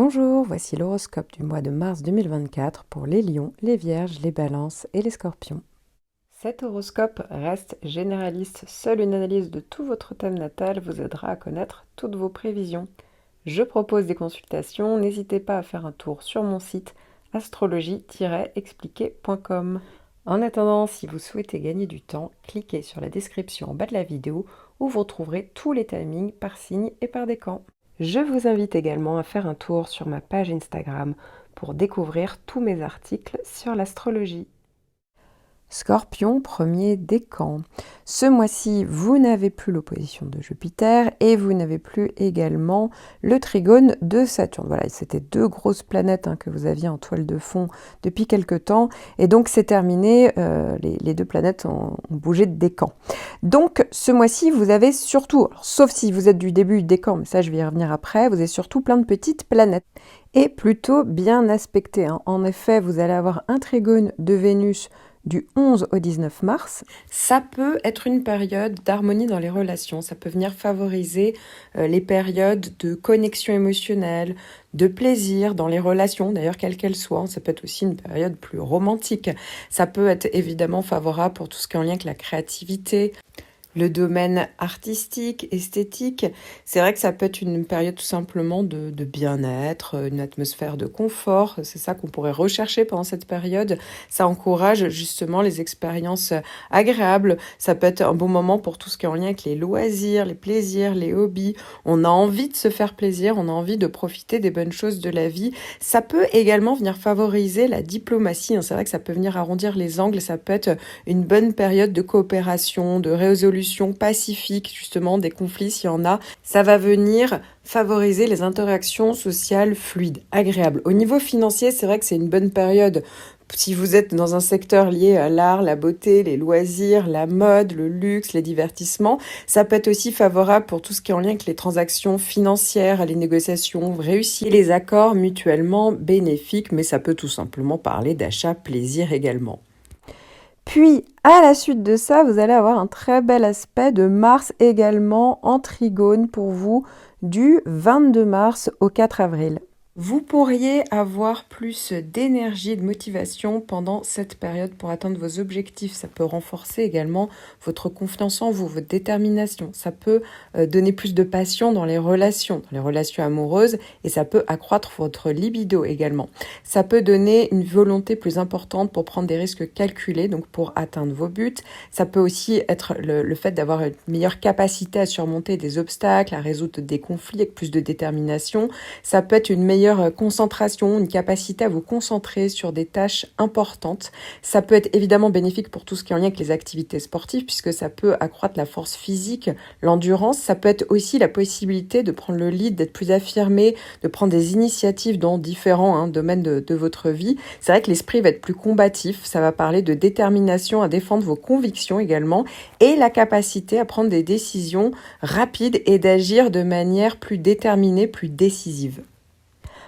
Bonjour, voici l'horoscope du mois de mars 2024 pour les lions, les vierges, les balances et les scorpions. Cet horoscope reste généraliste, seule une analyse de tout votre thème natal vous aidera à connaître toutes vos prévisions. Je propose des consultations, n'hésitez pas à faire un tour sur mon site astrologie-expliqué.com. En attendant, si vous souhaitez gagner du temps, cliquez sur la description en bas de la vidéo où vous retrouverez tous les timings par signe et par décan. Je vous invite également à faire un tour sur ma page Instagram pour découvrir tous mes articles sur l'astrologie. Scorpion, premier décan. Ce mois-ci, vous n'avez plus l'opposition de Jupiter et vous n'avez plus également le trigone de Saturne. Voilà, c'était deux grosses planètes que vous aviez en toile de fond depuis quelque temps. Et donc, c'est terminé. Les deux planètes ont bougé de décan. Donc, ce mois-ci, vous avez surtout, alors, sauf si vous êtes du début du décan, mais ça, je vais y revenir après, vous avez surtout plein de petites planètes. Et plutôt bien aspectées. En effet, vous allez avoir un trigone de Vénus du 11 au 19 mars. Ça peut être une période d'harmonie dans les relations, ça peut venir favoriser les périodes de connexion émotionnelle, de plaisir dans les relations, d'ailleurs quelles qu'elles soient. Ça peut être aussi une période plus romantique. Ça peut être évidemment favorable pour tout ce qui est en lien avec la créativité, le domaine artistique, esthétique. C'est vrai que ça peut être une période tout simplement de bien-être, une atmosphère de confort. C'est ça qu'on pourrait rechercher pendant cette période. Ça encourage justement les expériences agréables. Ça peut être un bon moment pour tout ce qui est en lien avec les loisirs, les plaisirs, les hobbies. On a envie de se faire plaisir, on a envie de profiter des bonnes choses de la vie. Ça peut également venir favoriser la diplomatie. C'est vrai que ça peut venir arrondir les angles. Ça peut être une bonne période de coopération, de résolution pacifique, justement, des conflits, s'il y en a. Ça va venir favoriser les interactions sociales fluides, agréables. Au niveau financier, c'est vrai que c'est une bonne période. Si vous êtes dans un secteur lié à l'art, la beauté, les loisirs, la mode, le luxe, les divertissements, ça peut être aussi favorable pour tout ce qui est en lien avec les transactions financières, les négociations réussies, et les accords mutuellement bénéfiques, mais ça peut tout simplement parler d'achat plaisir également. Puis, à la suite de ça, vous allez avoir un très bel aspect de Mars également en trigone pour vous du 22 mars au 4 avril. Vous pourriez avoir plus d'énergie et de motivation pendant cette période pour atteindre vos objectifs. Ça peut renforcer également votre confiance en vous, votre détermination. Ça peut donner plus de passion dans les relations amoureuses, et ça peut accroître votre libido également. Ça peut donner une volonté plus importante pour prendre des risques calculés, donc pour atteindre vos buts. Ça peut aussi être le fait d'avoir une meilleure capacité à surmonter des obstacles, à résoudre des conflits avec plus de détermination. Ça peut être une meilleure concentration, une capacité à vous concentrer sur des tâches importantes. Ça peut être évidemment bénéfique pour tout ce qui est en lien avec les activités sportives, puisque ça peut accroître la force physique, l'endurance. Ça peut être aussi la possibilité de prendre le lead, d'être plus affirmé, de prendre des initiatives dans différents domaines de votre vie. C'est vrai que l'esprit va être plus combatif. Ça va parler de détermination à défendre vos convictions également, et la capacité à prendre des décisions rapides et d'agir de manière plus déterminée, plus décisive.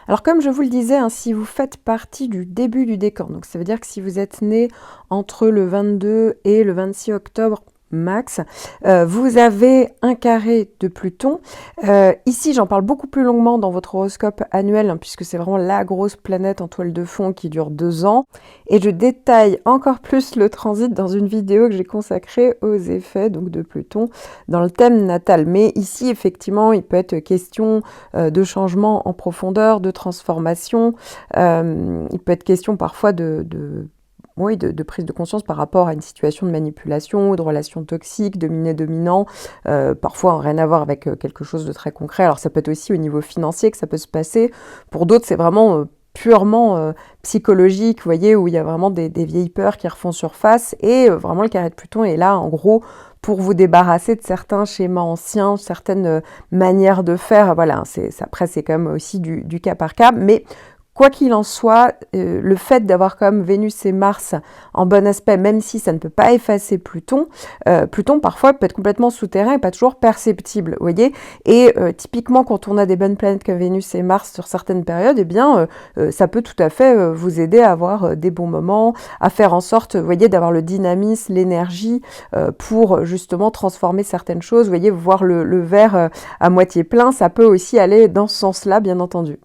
Alors comme je vous le disais, si vous faites partie du début du décan, donc ça veut dire que si vous êtes né entre le 22 et le 26 octobre max, vous avez un carré de Pluton. Ici, j'en parle beaucoup plus longuement dans votre horoscope annuel, puisque c'est vraiment la grosse planète en toile de fond qui dure 2 ans. Et je détaille encore plus le transit dans une vidéo que j'ai consacrée aux effets donc, de Pluton dans le thème natal. Mais ici, effectivement, il peut être question de changement en profondeur, de transformation. Il peut être question parfois de prise de conscience par rapport à une situation de manipulation, de relations toxiques, dominé-dominant, parfois rien à voir avec quelque chose de très concret. Alors ça peut être aussi au niveau financier que ça peut se passer. Pour d'autres, c'est vraiment purement psychologique, vous voyez, où il y a vraiment des vieilles peurs qui refont surface, et vraiment le carré de Pluton est là, en gros, pour vous débarrasser de certains schémas anciens, certaines manières de faire. Voilà, après, c'est quand même aussi du cas par cas, mais quoi qu'il en soit, le fait d'avoir comme Vénus et Mars en bon aspect, même si ça ne peut pas effacer Pluton, Pluton parfois peut être complètement souterrain et pas toujours perceptible, vous voyez. Et typiquement, quand on a des bonnes planètes comme Vénus et Mars sur certaines périodes, eh bien, ça peut tout à fait vous aider à avoir des bons moments, à faire en sorte, vous voyez, d'avoir le dynamisme, l'énergie pour justement transformer certaines choses. Vous voyez, voir le verre à moitié plein, ça peut aussi aller dans ce sens-là, bien entendu.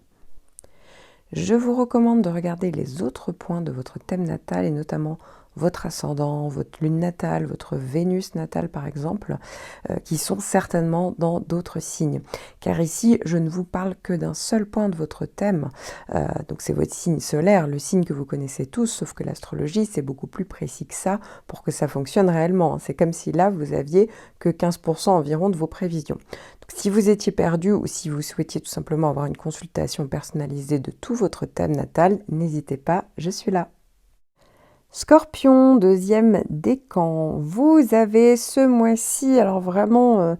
Je vous recommande de regarder les autres points de votre thème natal et notamment votre ascendant, votre lune natale, votre Vénus natale par exemple, qui sont certainement dans d'autres signes. Car ici, je ne vous parle que d'un seul point de votre thème, donc c'est votre signe solaire, le signe que vous connaissez tous, sauf que l'astrologie c'est beaucoup plus précis que ça pour que ça fonctionne réellement. C'est comme si là vous aviez que 15% environ de vos prévisions. Donc, si vous étiez perdu ou si vous souhaitiez tout simplement avoir une consultation personnalisée de tout votre thème natal, n'hésitez pas, je suis là. Scorpion, deuxième décan, vous avez ce mois-ci, alors vraiment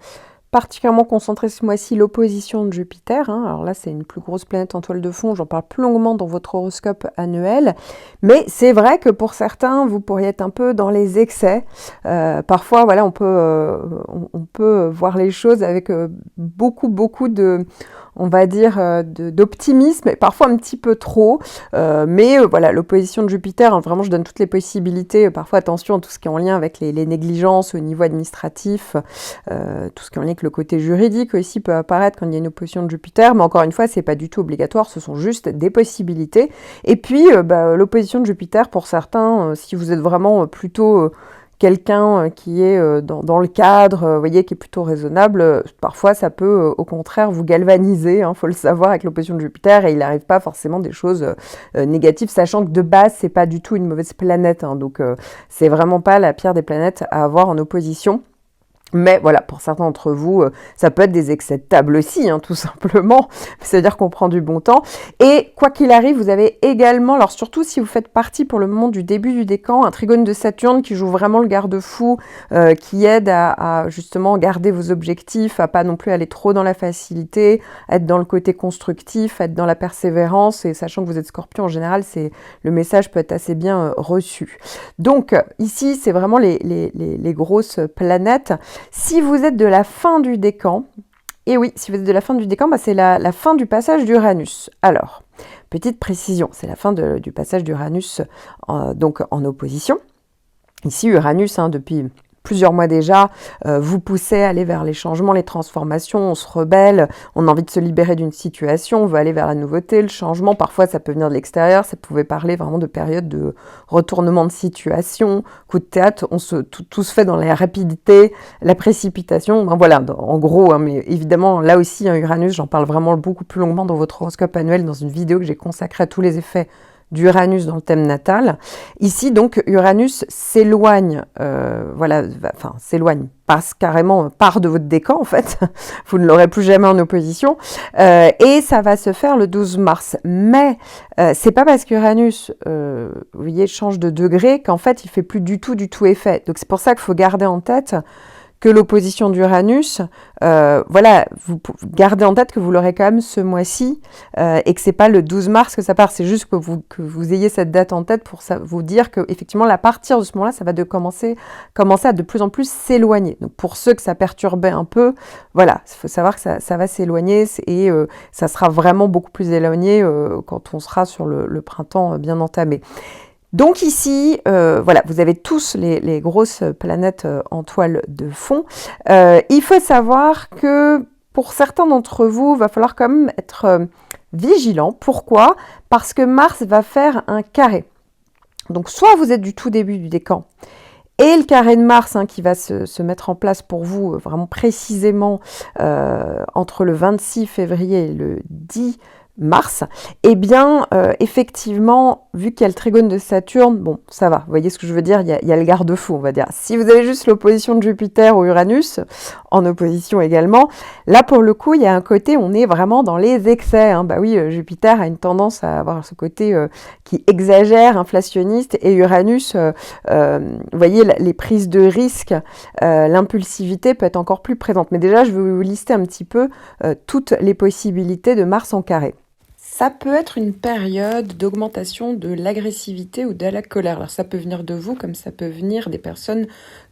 particulièrement concentré ce mois-ci, l'opposition de Jupiter. Alors là, c'est une plus grosse planète en toile de fond, j'en parle plus longuement dans votre horoscope annuel. Mais c'est vrai que pour certains, vous pourriez être un peu dans les excès. Parfois, voilà, on peut voir les choses avec beaucoup de... on va dire, d'optimisme, et parfois un petit peu trop. Mais voilà, l'opposition de Jupiter, vraiment, je donne toutes les possibilités. Parfois, attention à tout ce qui est en lien avec les négligences au niveau administratif, tout ce qui est en lien avec le côté juridique aussi peut apparaître quand il y a une opposition de Jupiter. Mais encore une fois, c'est pas du tout obligatoire, ce sont juste des possibilités. Et puis, l'opposition de Jupiter, pour certains, si vous êtes vraiment plutôt... quelqu'un qui est dans le cadre, vous voyez, qui est plutôt raisonnable, parfois ça peut au contraire vous galvaniser, faut le savoir, avec l'opposition de Jupiter, et il n'arrive pas forcément des choses négatives, sachant que de base, c'est pas du tout une mauvaise planète, donc c'est vraiment pas la pire des planètes à avoir en opposition. Mais voilà, pour certains d'entre vous, ça peut être des excès de table aussi, tout simplement. C'est-à-dire qu'on prend du bon temps. Et quoi qu'il arrive, vous avez également, alors surtout si vous faites partie pour le moment du début du décan, un trigone de Saturne qui joue vraiment le garde-fou, qui aide à justement garder vos objectifs, à pas non plus aller trop dans la facilité, être dans le côté constructif, être dans la persévérance. Et sachant que vous êtes Scorpion, en général, le message peut être assez bien reçu. Donc ici, c'est vraiment les grosses planètes. Si vous êtes de la fin du décan, et oui, si vous êtes de la fin du décan, c'est la fin du passage d'Uranus. Alors, petite précision, c'est la fin du passage d'Uranus donc en opposition. Ici, Uranus, depuis plusieurs mois déjà, vous poussez à aller vers les changements, les transformations, on se rebelle, on a envie de se libérer d'une situation, on veut aller vers la nouveauté, le changement, parfois ça peut venir de l'extérieur, ça pouvait parler vraiment de périodes de retournement de situation, coup de théâtre, tout se fait dans la rapidité, la précipitation, voilà, en gros, mais évidemment, là aussi, Uranus, j'en parle vraiment beaucoup plus longuement dans votre horoscope annuel, dans une vidéo que j'ai consacrée à tous les effets d'Uranus dans le thème natal. Ici, donc, Uranus s'éloigne, s'éloigne, passe carrément, part de votre décan, en fait. Vous ne l'aurez plus jamais en opposition. Et ça va se faire le 12 mars. Mais c'est pas parce qu'Uranus, vous voyez, change de degré qu'en fait, il fait plus du tout effet. Donc, c'est pour ça qu'il faut garder en tête que l'opposition d'Uranus, vous gardez en tête que vous l'aurez quand même ce mois-ci et que c'est pas le 12 mars que ça part, c'est juste que vous ayez cette date en tête pour vous dire que effectivement, à partir de ce moment-là, ça va commencer à de plus en plus s'éloigner. Donc pour ceux que ça perturbait un peu, voilà, il faut savoir que ça va s'éloigner et ça sera vraiment beaucoup plus éloigné quand on sera sur le printemps bien entamé. Donc ici, vous avez tous les grosses planètes en toile de fond. Il faut savoir que pour certains d'entre vous, il va falloir quand même être vigilant. Pourquoi ? Parce que Mars va faire un carré. Donc soit vous êtes du tout début du décan, et le carré de Mars qui va se mettre en place pour vous vraiment précisément entre le 26 février et le 10 mars, effectivement, vu qu'il y a le trigone de Saturne, bon, ça va, vous voyez ce que je veux dire, il y a le garde-fou, on va dire. Si vous avez juste l'opposition de Jupiter ou Uranus, en opposition également, là, pour le coup, il y a un côté, on est vraiment dans les excès. Jupiter a une tendance à avoir ce côté qui exagère, inflationniste, et Uranus, vous voyez, les prises de risque, l'impulsivité peut être encore plus présente. Mais déjà, je vais vous lister un petit peu toutes les possibilités de Mars en carré. Ça peut être une période d'augmentation de l'agressivité ou de la colère. Alors ça peut venir de vous comme ça peut venir des personnes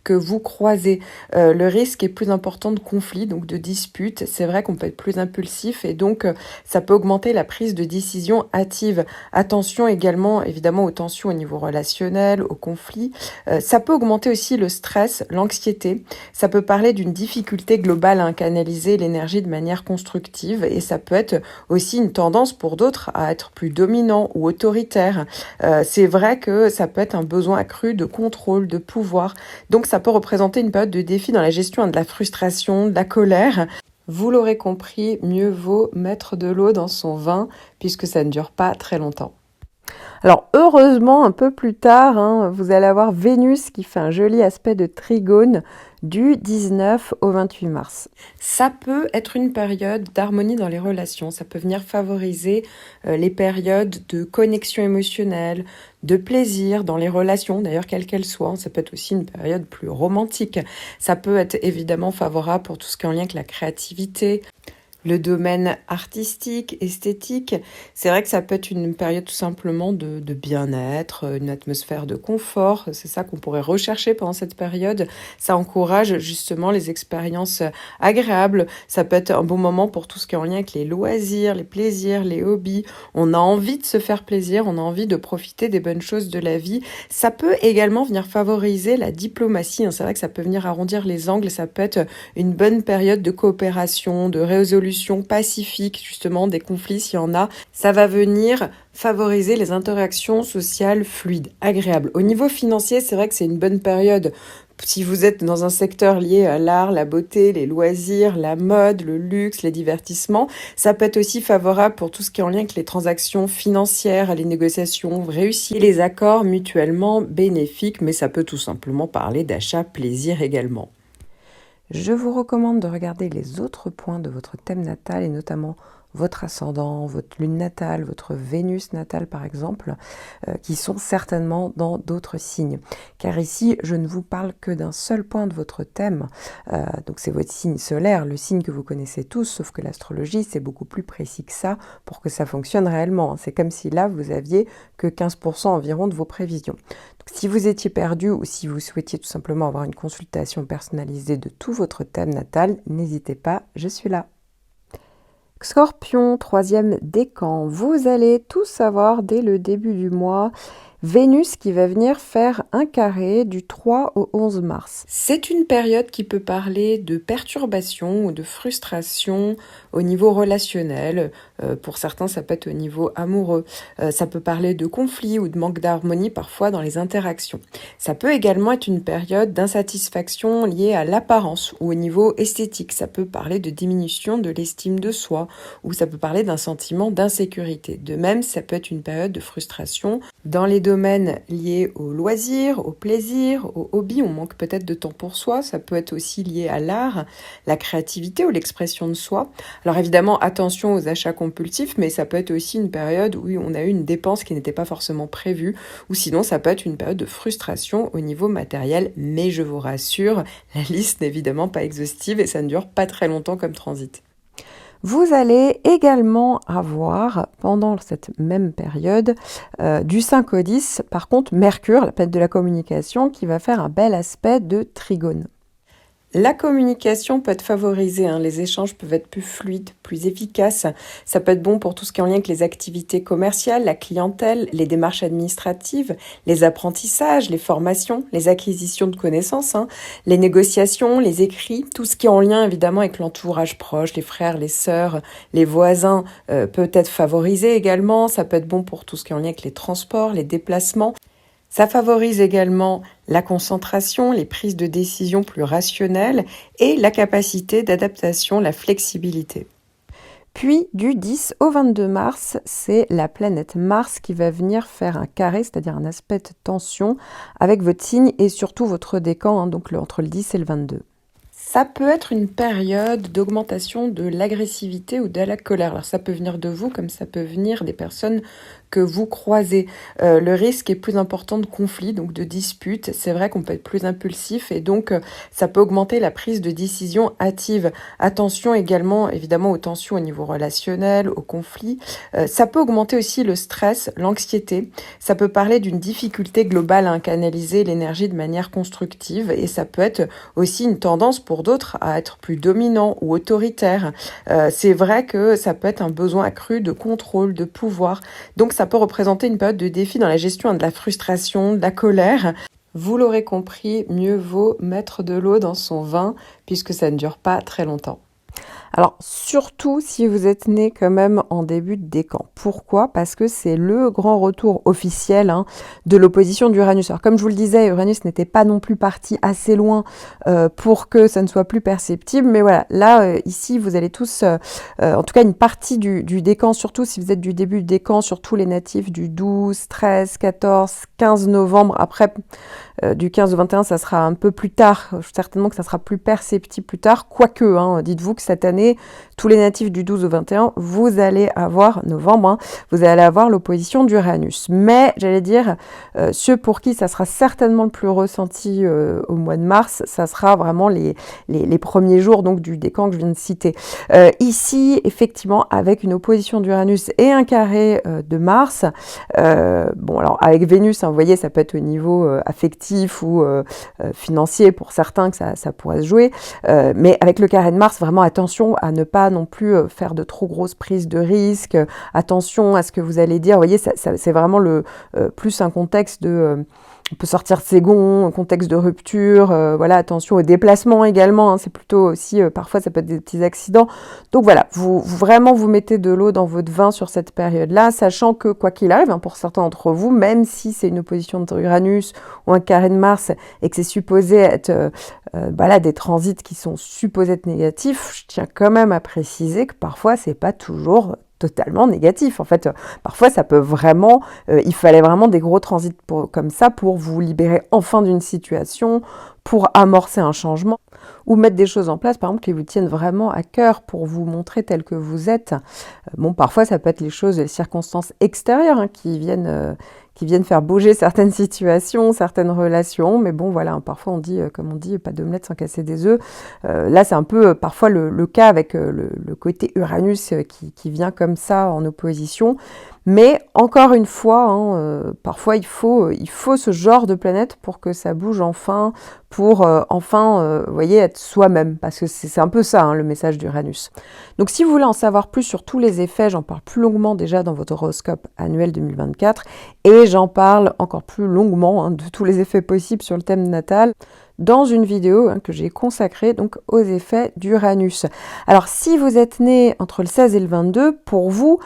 que vous croisez. Le risque est plus important de conflits, donc de disputes. C'est vrai qu'on peut être plus impulsif et donc ça peut augmenter la prise de décision hâtive. Attention également évidemment aux tensions au niveau relationnel, aux conflits. Ça peut augmenter aussi le stress, l'anxiété. Ça peut parler d'une difficulté globale à canaliser l'énergie de manière constructive et ça peut être aussi une tendance pour d'autres à être plus dominant ou autoritaire. C'est vrai que ça peut être un besoin accru de contrôle, de pouvoir. Donc ça peut représenter une période de défi dans la gestion de la frustration, de la colère. Vous l'aurez compris, mieux vaut mettre de l'eau dans son vin puisque ça ne dure pas très longtemps. Alors heureusement, un peu plus tard, vous allez avoir Vénus qui fait un joli aspect de trigone du 19 au 28 mars. Ça peut être une période d'harmonie dans les relations, ça peut venir favoriser les périodes de connexion émotionnelle, de plaisir dans les relations, d'ailleurs quelles qu'elles soient. Ça peut être aussi une période plus romantique. Ça peut être évidemment favorable pour tout ce qui est en lien avec la créativité, le domaine artistique, esthétique. C'est vrai que ça peut être une période tout simplement de bien-être, une atmosphère de confort. C'est ça qu'on pourrait rechercher pendant cette période. Ça encourage justement les expériences agréables. Ça peut être un bon moment pour tout ce qui est en lien avec les loisirs, les plaisirs, les hobbies. On a envie de se faire plaisir, on a envie de profiter des bonnes choses de la vie. Ça peut également venir favoriser la diplomatie. C'est vrai que ça peut venir arrondir les angles. Ça peut être une bonne période de coopération, de résolution pacifique, justement, des conflits, s'il y en a. Ça va venir favoriser les interactions sociales fluides, agréables. Au niveau financier, c'est vrai que c'est une bonne période. Si vous êtes dans un secteur lié à l'art, la beauté, les loisirs, la mode, le luxe, les divertissements, ça peut être aussi favorable pour tout ce qui est en lien avec les transactions financières, les négociations réussies, et les accords mutuellement bénéfiques, mais ça peut tout simplement parler d'achat plaisir également. Je vous recommande de regarder les autres points de votre thème natal et notamment votre ascendant, votre lune natale, votre Vénus natale par exemple, qui sont certainement dans d'autres signes. Car ici, je ne vous parle que d'un seul point de votre thème, donc c'est votre signe solaire, le signe que vous connaissez tous, sauf que l'astrologie c'est beaucoup plus précis que ça pour que ça fonctionne réellement. C'est comme si là vous aviez que 15% environ de vos prévisions. Donc, si vous étiez perdu ou si vous souhaitiez tout simplement avoir une consultation personnalisée de tout votre thème natal, n'hésitez pas, je suis là. Scorpion, troisième décan, vous allez tout savoir dès le début du mois. Vénus qui va venir faire un carré du 3 au 11 mars. C'est une période qui peut parler de perturbation ou de frustration au niveau relationnel. Pour certains, ça peut être au niveau amoureux. Ça peut parler de conflits ou de manque d'harmonie parfois dans les interactions. Ça peut également être une période d'insatisfaction liée à l'apparence ou au niveau esthétique. Ça peut parler de diminution de l'estime de soi ou ça peut parler d'un sentiment d'insécurité. De même, ça peut être une période de frustration dans les domaines liés aux loisirs, au plaisir, aux hobbies. On manque peut-être de temps pour soi. Ça peut être aussi lié à l'art, la créativité ou l'expression de soi. Alors évidemment, attention aux achats compulsifs, mais ça peut être aussi une période où on a eu une dépense qui n'était pas forcément prévue, ou sinon ça peut être une période de frustration au niveau matériel. Mais je vous rassure, la liste n'est évidemment pas exhaustive et ça ne dure pas très longtemps comme transit. Vous allez également avoir, pendant cette même période, du 5 au 10, par contre, Mercure, la planète de la communication, qui va faire un bel aspect de trigone. La communication peut être favorisée, les échanges peuvent être plus fluides, plus efficaces. Ça peut être bon pour tout ce qui est en lien avec les activités commerciales, la clientèle, les démarches administratives, les apprentissages, les formations, les acquisitions de connaissances, les négociations, les écrits, tout ce qui est en lien évidemment avec l'entourage proche, les frères, les sœurs, les voisins peut être favorisé également. Ça peut être bon pour tout ce qui est en lien avec les transports, les déplacements. Ça favorise également la concentration, les prises de décision plus rationnelles et la capacité d'adaptation, la flexibilité. Puis du 10 au 22 mars, c'est la planète Mars qui va venir faire un carré, c'est-à-dire un aspect de tension avec votre signe et surtout votre décan, donc entre le 10 et le 22. Ça peut être une période d'augmentation de l'agressivité ou de la colère. Alors ça peut venir de vous comme ça peut venir des personnes que vous croisez. Le risque est plus important de conflits, donc de disputes. C'est vrai qu'on peut être plus impulsif et donc ça peut augmenter la prise de décision hâtive. Attention également évidemment aux tensions au niveau relationnel, aux conflits. Ça peut augmenter aussi le stress, l'anxiété. Ça peut parler d'une difficulté globale à canaliser l'énergie de manière constructive et ça peut être aussi une tendance pour d'autres à être plus dominant ou autoritaire. C'est vrai que ça peut être un besoin accru de contrôle, de pouvoir. Donc ça peut représenter une période de défi dans la gestion de la frustration, de la colère. Vous l'aurez compris, mieux vaut mettre de l'eau dans son vin puisque ça ne dure pas très longtemps. Alors, surtout si vous êtes né quand même en début de décan. Pourquoi? Parce que c'est le grand retour officiel de l'opposition d'Uranus. Alors, comme je vous le disais, Uranus n'était pas non plus parti assez loin pour que ça ne soit plus perceptible. Mais voilà, là, ici, vous allez tous, en tout cas une partie du décan, surtout si vous êtes du début du décan, surtout les natifs du 12, 13, 14, 15 novembre. Après, du 15 au 21, ça sera un peu plus tard. Certainement que ça sera plus perceptible plus tard. Quoique, dites-vous que cette année, tous les natifs du 12 au 21, vous allez avoir, novembre, vous allez avoir l'opposition d'Uranus. Mais, j'allais dire, ceux pour qui ça sera certainement le plus ressenti au mois de mars, ça sera vraiment les premiers jours donc, du décan que je viens de citer. Ici, effectivement, avec une opposition d'Uranus et un carré de Mars, bon, alors avec Vénus, vous voyez, ça peut être au niveau affectif ou financier pour certains que ça pourrait se jouer, mais avec le carré de Mars, vraiment attention à ne pas non plus faire de trop grosses prises de risques, attention à ce que vous allez dire, vous voyez, c'est vraiment plus un contexte de... on peut sortir de ses gonds, un contexte de rupture, voilà, attention aux déplacements également, c'est plutôt aussi, parfois ça peut être des petits accidents. Donc voilà, vraiment vous mettez de l'eau dans votre vin sur cette période-là, sachant que quoi qu'il arrive, pour certains d'entre vous, même si c'est une opposition de Uranus ou un carré de Mars et que c'est supposé être des transits qui sont supposés être négatifs, je tiens quand même à préciser que parfois c'est pas toujours totalement négatif. En fait, parfois, ça peut vraiment... il fallait vraiment des gros transits comme ça pour vous libérer enfin d'une situation, pour amorcer un changement, ou mettre des choses en place, par exemple, qui vous tiennent vraiment à cœur pour vous montrer tel que vous êtes. Bon, parfois, ça peut être les choses, les circonstances extérieures qui viennent faire bouger certaines situations, certaines relations, mais bon, voilà, parfois on dit, comme on dit, pas d'omelette sans casser des œufs. Là, c'est un peu parfois le cas avec le côté Uranus qui vient comme ça en opposition. Mais encore une fois, parfois il faut ce genre de planète pour que ça bouge enfin, pour enfin, vous voyez, être soi-même, parce que c'est un peu ça, le message d'Uranus. Donc si vous voulez en savoir plus sur tous les effets, j'en parle plus longuement déjà dans votre horoscope annuel 2024, et j'en parle encore plus longuement de tous les effets possibles sur le thème natal, dans une vidéo que j'ai consacrée donc aux effets d'Uranus. Alors si vous êtes né entre le 16 et le 22, pour vous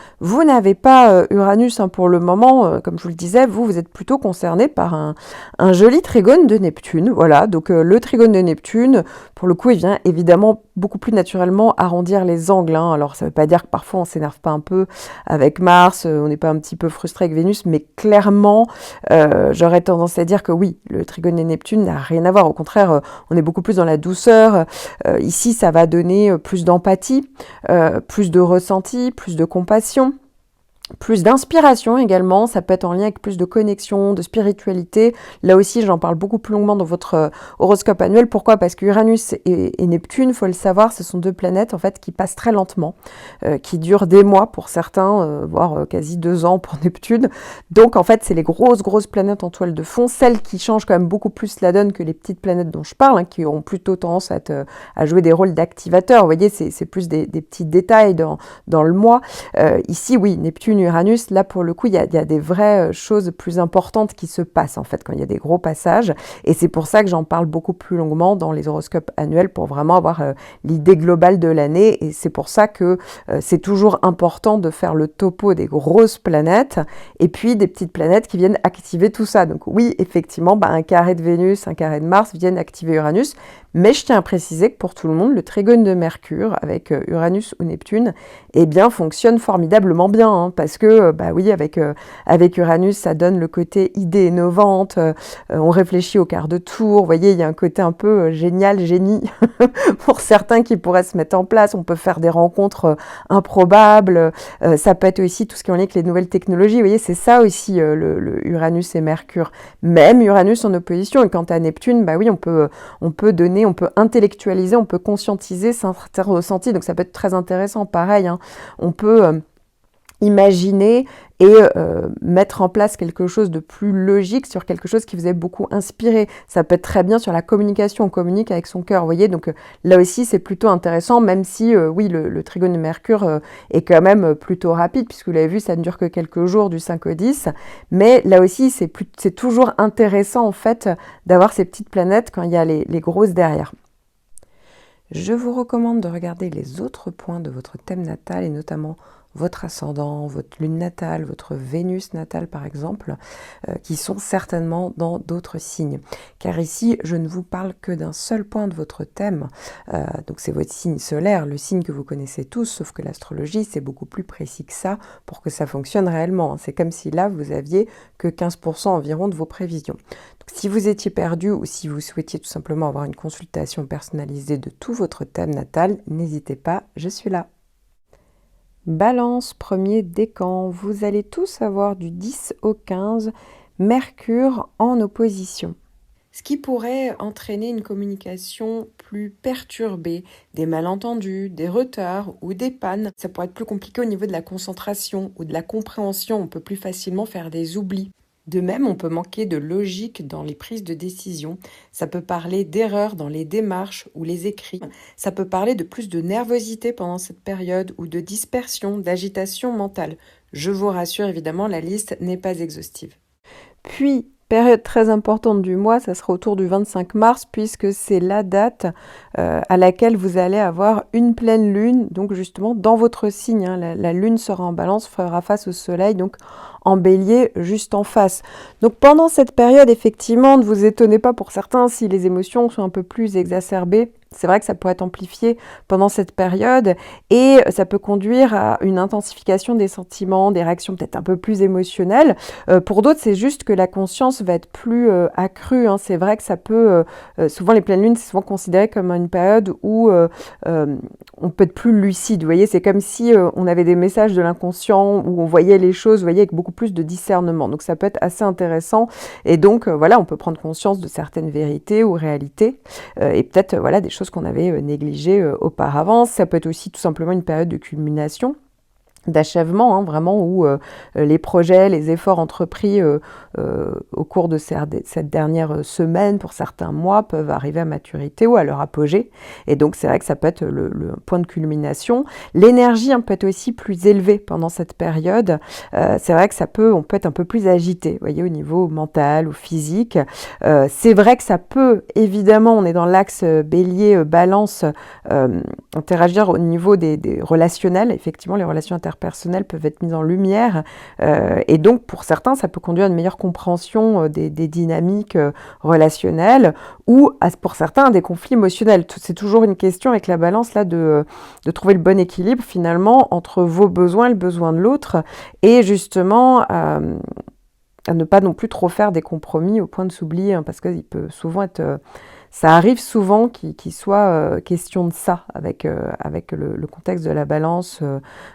n'avez pas Uranus pour le moment, comme je vous le disais, vous êtes plutôt concerné par un joli trigone de Neptune. Voilà, donc le trigone de Neptune, pour le coup, il vient évidemment beaucoup plus naturellement arrondir les angles. Alors ça ne veut pas dire que parfois on s'énerve pas un peu avec Mars, on n'est pas un petit peu frustré avec Vénus, mais clairement, j'aurais tendance à dire que oui, le trigone de Neptune n'a rien à voir. Au contraire, on est beaucoup plus dans la douceur. Ici, ça va donner plus d'empathie, plus de ressenti, plus de compassion. Plus d'inspiration également, ça peut être en lien avec plus de connexion, de spiritualité. Là aussi, j'en parle beaucoup plus longuement dans votre horoscope annuel. Pourquoi? Parce que Uranus et Neptune, faut le savoir, ce sont deux planètes en fait qui passent très lentement, qui durent des mois pour certains, voire quasi 2 ans pour Neptune. Donc en fait, c'est les grosses planètes en toile de fond, celles qui changent quand même beaucoup plus la donne que les petites planètes dont je parle, qui ont plutôt tendance à jouer des rôles d'activateurs. Vous voyez, c'est plus des petits détails dans le mois. Ici, oui, Neptune, Uranus, là pour le coup, il y a des vraies choses plus importantes qui se passent en fait quand il y a des gros passages, et c'est pour ça que j'en parle beaucoup plus longuement dans les horoscopes annuels pour vraiment avoir l'idée globale de l'année, et c'est pour ça que c'est toujours important de faire le topo des grosses planètes et puis des petites planètes qui viennent activer tout ça. Donc oui, effectivement, un carré de Vénus, un carré de Mars viennent activer Uranus, mais je tiens à préciser que pour tout le monde, le trigone de Mercure avec Uranus ou Neptune, fonctionne formidablement bien, parce parce que, bah oui, avec Uranus, ça donne le côté idée innovante, on réfléchit au quart de tour, vous voyez, il y a un côté un peu génial, génie, pour certains qui pourraient se mettre en place, on peut faire des rencontres improbables, ça peut être aussi tout ce qui est en lien avec les nouvelles technologies, vous voyez, c'est ça aussi le Uranus et Mercure, même Uranus en opposition, et quant à Neptune, bah oui, on peut donner, on peut intellectualiser, on peut conscientiser certains ressentis, donc ça peut être très intéressant, pareil, hein, on peut imaginer et mettre en place quelque chose de plus logique sur quelque chose qui vous a beaucoup inspiré. Ça peut être très bien sur la communication, on communique avec son cœur, vous voyez, donc là aussi c'est plutôt intéressant, même si oui, le trigone de Mercure est quand même plutôt rapide, puisque vous l'avez vu, ça ne dure que quelques jours du 5 au 10, mais là aussi c'est toujours intéressant en fait d'avoir ces petites planètes quand il y a les grosses derrière. Je vous recommande de regarder les autres points de votre thème natal et notamment votre ascendant, votre lune natale, votre Vénus natale par exemple, qui sont certainement dans d'autres signes. Car ici, je ne vous parle que d'un seul point de votre thème, donc c'est votre signe solaire, le signe que vous connaissez tous, sauf que l'astrologie, c'est beaucoup plus précis que ça pour que ça fonctionne réellement. C'est comme si là, vous aviez que 15% environ de vos prévisions. Donc, si vous étiez perdu ou si vous souhaitiez tout simplement avoir une consultation personnalisée de tout votre thème natal, n'hésitez pas, je suis là. Balance, premier décan, vous allez tous avoir du 10 au 15, Mercure en opposition. Ce qui pourrait entraîner une communication plus perturbée, des malentendus, des retards ou des pannes. Ça pourrait être plus compliqué au niveau de la concentration ou de la compréhension, on peut plus facilement faire des oublis. De même, on peut manquer de logique dans les prises de décision. Ça peut parler d'erreurs dans les démarches ou les écrits. Ça peut parler de plus de nervosité pendant cette période ou de dispersion, d'agitation mentale. Je vous rassure, évidemment, la liste n'est pas exhaustive. Puis, période très importante du mois, ça sera autour du 25 mars, puisque c'est la date à laquelle vous allez avoir une pleine lune, donc justement dans votre signe. Hein, la lune sera en balance, fera face au soleil, donc en bélier juste en face. Donc pendant cette période, effectivement, ne vous étonnez pas pour certains si les émotions sont un peu plus exacerbées. C'est vrai que ça peut être amplifié pendant cette période et ça peut conduire à une intensification des sentiments, des réactions peut-être un peu plus émotionnelles. Pour d'autres, c'est juste que la conscience va être plus accrue. Hein. C'est vrai que ça peut... souvent, les pleines lunes, c'est souvent considéré comme une période où on peut être plus lucide. Vous voyez, c'est comme si on avait des messages de l'inconscient, où on voyait les choses, vous voyez, avec beaucoup plus de discernement. Donc ça peut être assez intéressant. Et donc, voilà, on peut prendre conscience de certaines vérités ou réalités. Et peut-être, voilà, des choses qu'on avait négligées auparavant. Ça peut être aussi tout simplement une période de culmination, d'achèvement, hein, vraiment où les projets, les efforts entrepris au cours de cette dernière semaine, pour certains mois, peuvent arriver à maturité ou à leur apogée. Et donc, c'est vrai que ça peut être le point de culmination. L'énergie peut être aussi plus élevée pendant cette période. C'est vrai que on peut être un peu plus agité, vous voyez, au niveau mental ou physique. C'est vrai que ça peut, évidemment, on est dans l'axe bélier-balance, interagir au niveau des relationnels. Effectivement, les relations interpersonnelles peuvent être mises en lumière et donc pour certains ça peut conduire à une meilleure compréhension des dynamiques relationnelles ou pour certains à des conflits émotionnels. C'est toujours une question avec la balance là de trouver le bon équilibre finalement entre vos besoins et le besoin de l'autre et justement à ne pas non plus trop faire des compromis au point de s'oublier hein, parce qu'il peut souvent être... ça arrive souvent qu'il soit question de ça avec le contexte de la balance.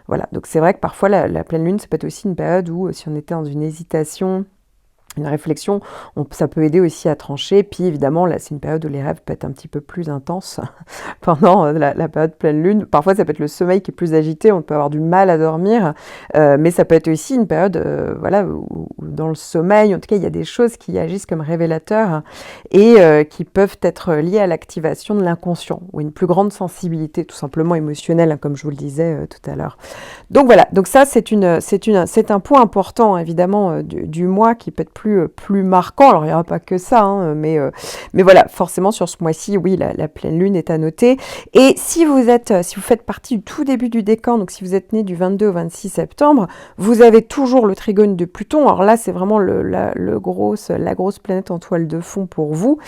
Voilà. Donc c'est vrai que parfois la pleine lune, ça peut être aussi une période où si on était dans une hésitation, une réflexion, ça peut aider aussi à trancher. Puis évidemment, là, c'est une période où les rêves peuvent être un petit peu plus intenses pendant la période pleine lune. Parfois, ça peut être le sommeil qui est plus agité, on peut avoir du mal à dormir, mais ça peut être aussi une période voilà, où dans le sommeil, en tout cas, il y a des choses qui agissent comme révélateurs et qui peuvent être liées à l'activation de l'inconscient ou une plus grande sensibilité, tout simplement émotionnelle, hein, comme je vous le disais tout à l'heure. Donc voilà, donc ça, c'est un point important, évidemment, du mois qui peut être plus plus marquant. Alors, il n'y aura pas que ça, hein, mais voilà, forcément, sur ce mois-ci, oui, la pleine lune est à noter. Et si vous faites partie du tout début du décan, donc si vous êtes né du 22 au 26 septembre, vous avez toujours le trigone de Pluton. Alors là, c'est vraiment la grosse planète en toile de fond pour vous.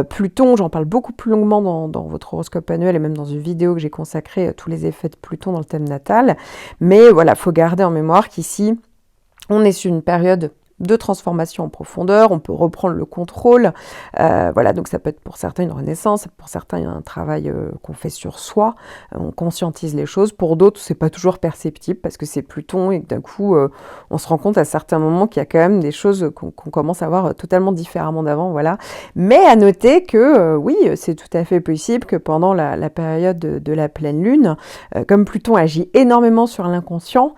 Pluton, j'en parle beaucoup plus longuement dans votre horoscope annuel et même dans une vidéo que j'ai consacrée à tous les effets de Pluton dans le thème natal. Mais voilà, il faut garder en mémoire qu'ici, on est sur une période de transformation en profondeur, on peut reprendre le contrôle, voilà, donc ça peut être pour certains une renaissance, pour certains un travail qu'on fait sur soi, on conscientise les choses, pour d'autres c'est pas toujours perceptible parce que c'est Pluton et que d'un coup on se rend compte à certains moments qu'il y a quand même des choses qu'on commence à voir totalement différemment d'avant, voilà, mais à noter que oui, c'est tout à fait possible que pendant la période de la pleine lune, comme Pluton agit énormément sur l'inconscient,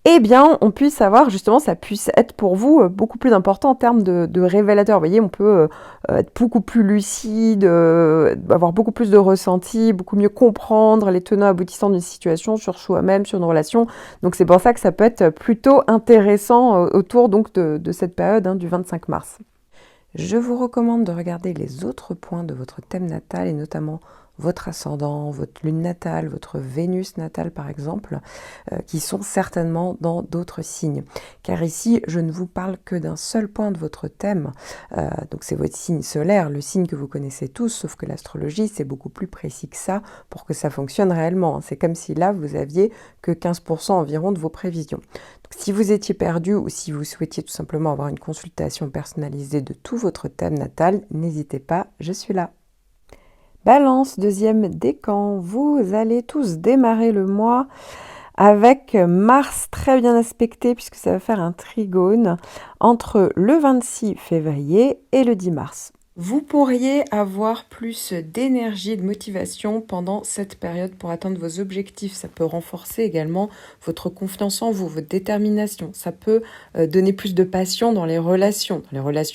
eh bien, on puisse avoir, justement, ça puisse être pour vous beaucoup plus important en termes de révélateur. Vous voyez, on peut être beaucoup plus lucide, avoir beaucoup plus de ressenti, beaucoup mieux comprendre les tenants aboutissants d'une situation sur soi-même, sur une relation. Donc, c'est pour ça que ça peut être plutôt intéressant autour donc, de cette période du 25 mars. Je vous recommande de regarder les autres points de votre thème natal et notamment votre ascendant, votre lune natale, votre Vénus natale par exemple, qui sont certainement dans d'autres signes. Car ici, je ne vous parle que d'un seul point de votre thème, donc c'est votre signe solaire, le signe que vous connaissez tous, sauf que l'astrologie, c'est beaucoup plus précis que ça pour que ça fonctionne réellement. C'est comme si là, vous aviez que 15% environ de vos prévisions. Donc, si vous étiez perdu ou si vous souhaitiez tout simplement avoir une consultation personnalisée de tout votre thème natal, n'hésitez pas, je suis là. Balance, deuxième décan, vous allez tous démarrer le mois avec Mars très bien aspecté puisque ça va faire un trigone entre le 26 février et le 10 mars. Vous pourriez avoir plus d'énergie, de motivation pendant cette période pour atteindre vos objectifs. Ça peut renforcer également votre confiance en vous, votre détermination. Ça peut donner plus de passion dans les relations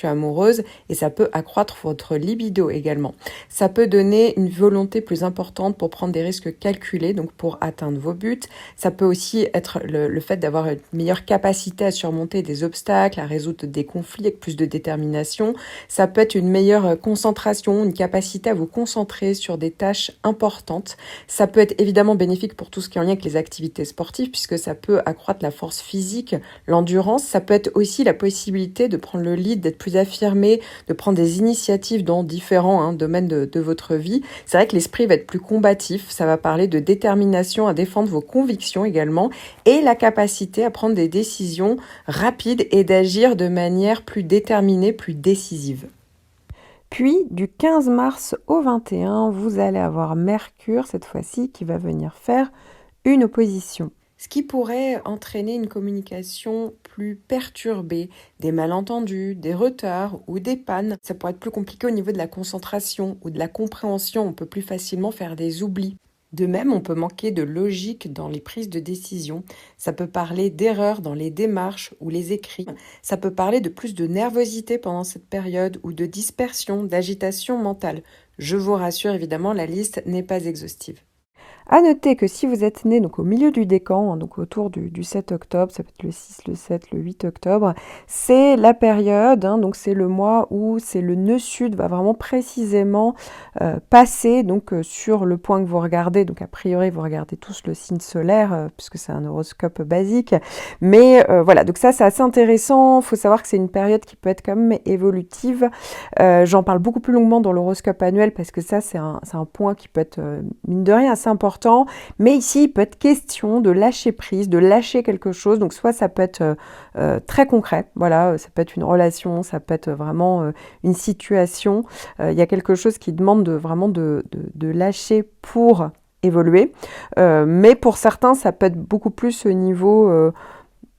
amoureuses et ça peut accroître votre libido également. Ça peut donner une volonté plus importante pour prendre des risques calculés, donc pour atteindre vos buts. Ça peut aussi être le fait d'avoir une meilleure capacité à surmonter des obstacles, à résoudre des conflits avec plus de détermination. Ça peut être une meilleure concentration, une capacité à vous concentrer sur des tâches importantes. Ça peut être évidemment bénéfique pour tout ce qui est en lien avec les activités sportives puisque ça peut accroître la force physique, l'endurance. Ça peut être aussi la possibilité de prendre le lead, d'être plus affirmé, de prendre des initiatives dans différents domaines de votre vie. C'est vrai que l'esprit va être plus combatif. Ça va parler de détermination à défendre vos convictions également et la capacité à prendre des décisions rapides et d'agir de manière plus déterminée, plus décisive. Puis, du 15 mars au 21, vous allez avoir Mercure, cette fois-ci, qui va venir faire une opposition. Ce qui pourrait entraîner une communication plus perturbée, des malentendus, des retards ou des pannes. Ça pourrait être plus compliqué au niveau de la concentration ou de la compréhension. On peut plus facilement faire des oublis. De même, on peut manquer de logique dans les prises de décision. Ça peut parler d'erreurs dans les démarches ou les écrits. Ça peut parler de plus de nervosité pendant cette période ou de dispersion, d'agitation mentale. Je vous rassure, évidemment, la liste n'est pas exhaustive. À noter que si vous êtes né donc au milieu du décan, donc autour du 7 octobre, ça peut être le 6, le 7, le 8 octobre, c'est la période, donc c'est le mois où c'est le nœud sud va vraiment précisément passer donc sur le point que vous regardez. Donc a priori vous regardez tous le signe solaire puisque c'est un horoscope basique, mais voilà, donc ça c'est assez intéressant. Il faut savoir que c'est une période qui peut être quand même évolutive. J'en parle beaucoup plus longuement dans l'horoscope annuel parce que ça c'est un point qui peut être mine de rien assez important. Mais ici, il peut être question de lâcher prise, de lâcher quelque chose. Donc, soit ça peut être très concret, voilà, ça peut être une relation, ça peut être vraiment une situation. Il y a quelque chose qui demande vraiment de lâcher pour évoluer. Mais pour certains, ça peut être beaucoup plus au niveau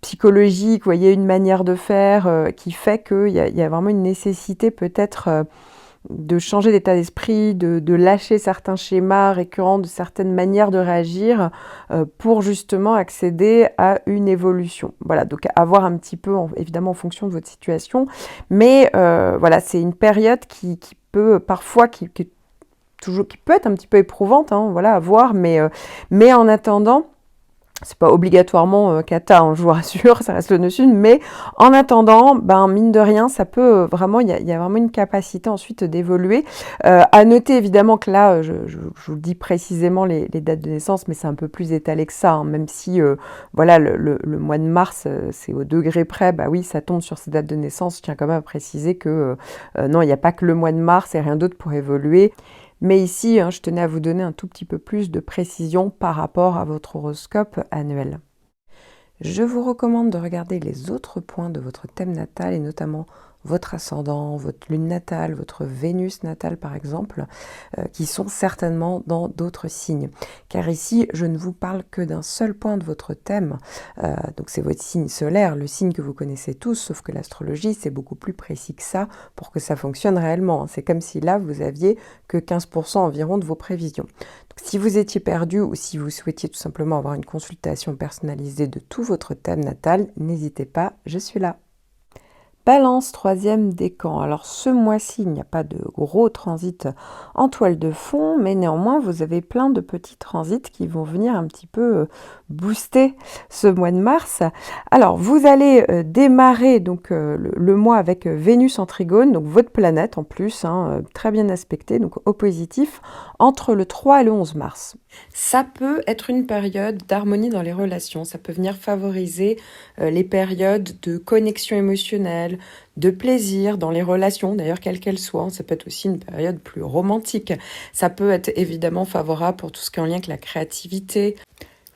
psychologique. Vous voyez, une manière de faire qui fait qu'il y a vraiment une nécessité peut-être de changer d'état d'esprit, de lâcher certains schémas récurrents, de certaines manières de réagir pour justement accéder à une évolution. Voilà, donc à voir un petit peu, évidemment en fonction de votre situation, mais voilà, c'est une période qui peut parfois, qui peut être un petit peu éprouvante, voilà, à voir, mais en attendant, C'est pas obligatoirement cata, hein, je vous rassure, ça reste le nœud sud, mais en attendant, ben, mine de rien, ça peut vraiment, il y a vraiment une capacité ensuite d'évoluer. À noter évidemment que là, je vous dis précisément les dates de naissance, mais c'est un peu plus étalé que ça, hein, même si voilà, le mois de mars, c'est au degré près, bah oui, ça tombe sur ces dates de naissance. Je tiens quand même à préciser que non, il n'y a pas que le mois de mars et rien d'autre pour évoluer. Mais ici, hein, je tenais à vous donner un tout petit peu plus de précision par rapport à votre horoscope annuel. Je vous recommande de regarder les autres points de votre thème natal et notamment votre ascendant, votre lune natale, votre Vénus natale par exemple, qui sont certainement dans d'autres signes. Car ici, je ne vous parle que d'un seul point de votre thème, donc c'est votre signe solaire, le signe que vous connaissez tous, sauf que l'astrologie, c'est beaucoup plus précis que ça pour que ça fonctionne réellement. C'est comme si là, vous aviez que 15% environ de vos prévisions. Donc, si vous étiez perdu ou si vous souhaitiez tout simplement avoir une consultation personnalisée de tout votre thème natal, n'hésitez pas, je suis là. Balance, troisième décan. Alors ce mois-ci, il n'y a pas de gros transit en toile de fond, mais néanmoins, vous avez plein de petits transits qui vont venir un petit peu booster ce mois de mars. Alors, vous allez démarrer donc le mois avec Vénus en trigone, donc votre planète en plus, hein, très bien aspectée, donc au positif, entre le 3 et le 11 mars. Ça peut être une période d'harmonie dans les relations, ça peut venir favoriser les périodes de connexion émotionnelle, de plaisir dans les relations, d'ailleurs quelles qu'elles soient. Ça peut être aussi une période plus romantique. Ça peut être évidemment favorable pour tout ce qui est en lien avec la créativité,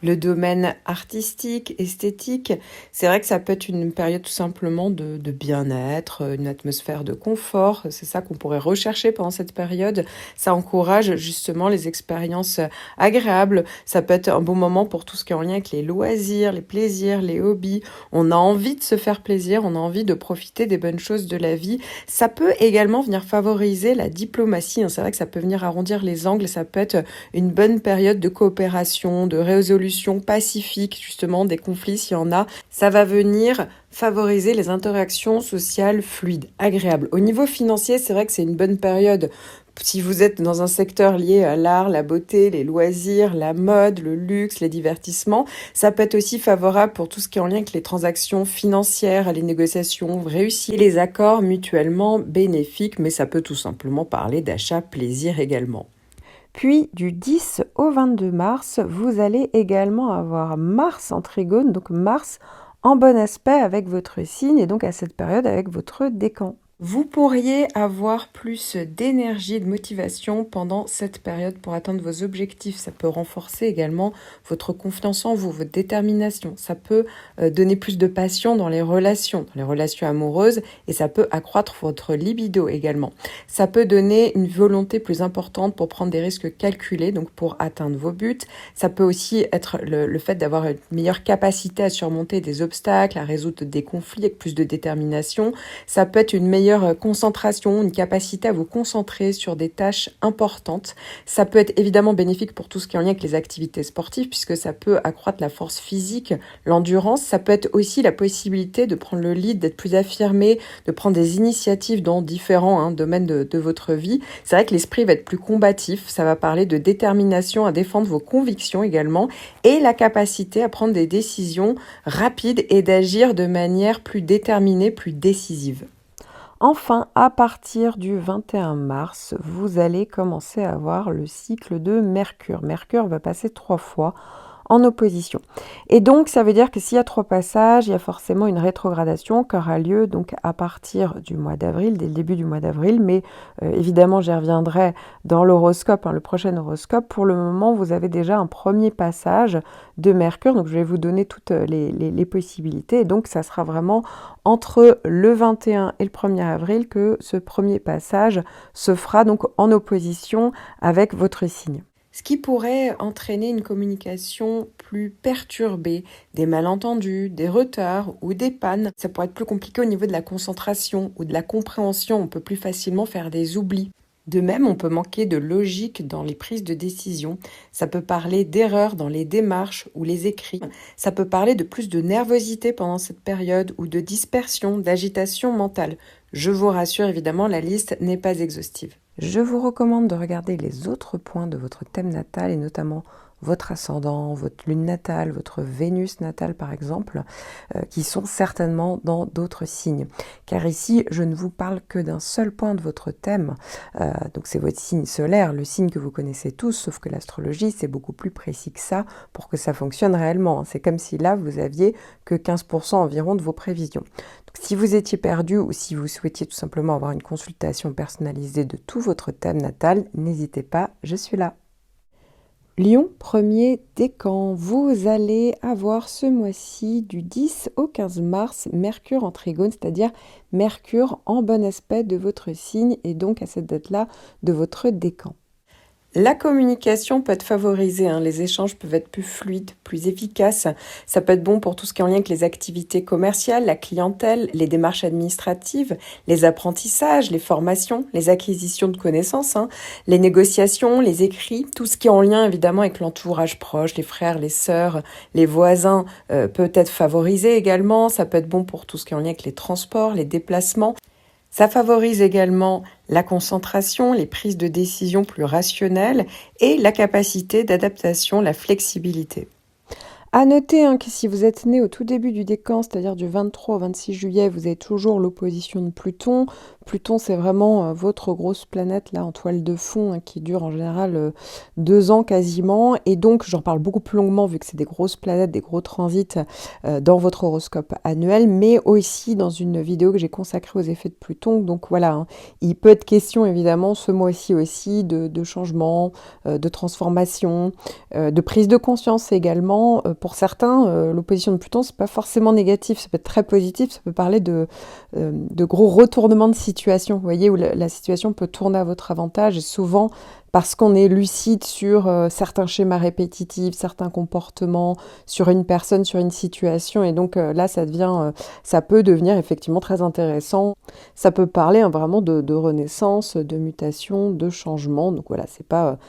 le domaine artistique, esthétique. C'est vrai que ça peut être une période tout simplement de bien-être, une atmosphère de confort. C'est ça qu'on pourrait rechercher pendant cette période. Ça encourage justement les expériences agréables. Ça peut être un bon moment pour tout ce qui est en lien avec les loisirs, les plaisirs, les hobbies. On a envie de se faire plaisir, on a envie de profiter des bonnes choses de la vie. Ça peut également venir favoriser la diplomatie. C'est vrai que ça peut venir arrondir les angles. Ça peut être une bonne période de coopération, de résolution pacifique, justement, des conflits, s'il y en a. Ça va venir favoriser les interactions sociales fluides, agréables. Au niveau financier, c'est vrai que c'est une bonne période. Si vous êtes dans un secteur lié à l'art, la beauté, les loisirs, la mode, le luxe, les divertissements, ça peut être aussi favorable pour tout ce qui est en lien avec les transactions financières, les négociations réussies, et les accords mutuellement bénéfiques, mais ça peut tout simplement parler d'achat plaisir également. Puis du 10 au 22 mars, vous allez également avoir Mars en trigone, donc Mars en bon aspect avec votre signe et donc à cette période avec votre décan. Vous pourriez avoir plus d'énergie et de motivation pendant cette période pour atteindre vos objectifs. Ça peut renforcer également votre confiance en vous, votre détermination. Ça peut donner plus de passion dans les relations amoureuses et ça peut accroître votre libido également. Ça peut donner une volonté plus importante pour prendre des risques calculés, donc pour atteindre vos buts. Ça peut aussi être le fait d'avoir une meilleure capacité à surmonter des obstacles, à résoudre des conflits avec plus de détermination. Ça peut être une meilleure concentration, une capacité à vous concentrer sur des tâches importantes. Ça peut être évidemment bénéfique pour tout ce qui est en lien avec les activités sportives puisque ça peut accroître la force physique, l'endurance. Ça peut être aussi la possibilité de prendre le lead, d'être plus affirmé, de prendre des initiatives dans différents domaines de votre vie. C'est vrai que l'esprit va être plus combatif. Ça va parler de détermination à défendre vos convictions également et la capacité à prendre des décisions rapides et d'agir de manière plus déterminée, plus décisive. Enfin, à partir du 21 mars, vous allez commencer à avoir le cycle de Mercure. Mercure va passer 3 fois en opposition. Et donc, ça veut dire que s'il y a 3 passages, il y a forcément une rétrogradation qui aura lieu donc à partir du mois d'avril, dès le début du mois d'avril. Mais évidemment, j'y reviendrai dans l'horoscope, le prochain horoscope. Pour le moment, vous avez déjà un premier passage de Mercure. Donc, je vais vous donner toutes les possibilités. Et donc, ça sera vraiment entre le 21 et le 1er avril que ce premier passage se fera donc en opposition avec votre signe. Ce qui pourrait entraîner une communication plus perturbée, des malentendus, des retards ou des pannes. Ça pourrait être plus compliqué au niveau de la concentration ou de la compréhension. On peut plus facilement faire des oublis. De même, on peut manquer de logique dans les prises de décision. Ça peut parler d'erreurs dans les démarches ou les écrits. Ça peut parler de plus de nervosité pendant cette période ou de dispersion, d'agitation mentale. Je vous rassure, évidemment, la liste n'est pas exhaustive. Je vous recommande de regarder les autres points de votre thème natal et notamment votre ascendant, votre lune natale, votre Vénus natale par exemple, qui sont certainement dans d'autres signes. Car ici, je ne vous parle que d'un seul point de votre thème, donc c'est votre signe solaire, le signe que vous connaissez tous, sauf que l'astrologie, c'est beaucoup plus précis que ça pour que ça fonctionne réellement. C'est comme si là, vous aviez que 15% environ de vos prévisions. Donc, si vous étiez perdu ou si vous souhaitiez tout simplement avoir une consultation personnalisée de tout votre thème natal, n'hésitez pas, je suis là. Lion, premier décan, vous allez avoir ce mois-ci du 10 au 15 mars Mercure en trigone, c'est-à-dire Mercure en bon aspect de votre signe et donc à cette date-là de votre décan. La communication peut être favorisée, les échanges peuvent être plus fluides, plus efficaces. Ça peut être bon pour tout ce qui est en lien avec les activités commerciales, la clientèle, les démarches administratives, les apprentissages, les formations, les acquisitions de connaissances, les négociations, les écrits, tout ce qui est en lien évidemment avec l'entourage proche, les frères, les sœurs, les voisins peut être favorisé également. Ça peut être bon pour tout ce qui est en lien avec les transports, les déplacements. Ça favorise également la concentration, les prises de décision plus rationnelles et la capacité d'adaptation, la flexibilité. À noter que si vous êtes né au tout début du décan, c'est-à-dire du 23 au 26 juillet, vous avez toujours l'opposition de Pluton. Pluton, c'est vraiment votre grosse planète là en toile de fond qui dure en général 2 ans quasiment. Et donc, j'en parle beaucoup plus longuement vu que c'est des grosses planètes, des gros transits dans votre horoscope annuel, mais aussi dans une vidéo que j'ai consacrée aux effets de Pluton. Donc voilà, il peut être question évidemment ce mois-ci aussi de changement, de transformation, de prise de conscience également. Pour certains, l'opposition de Pluton, c'est pas forcément négatif, ça peut être très positif, ça peut parler de gros retournements de situation, vous voyez, où la situation peut tourner à votre avantage, et souvent parce qu'on est lucide sur certains schémas répétitifs, certains comportements, sur une personne, sur une situation, et donc là, ça peut devenir effectivement très intéressant. Ça peut parler vraiment de renaissance, de mutation, de changement, donc voilà, c'est pas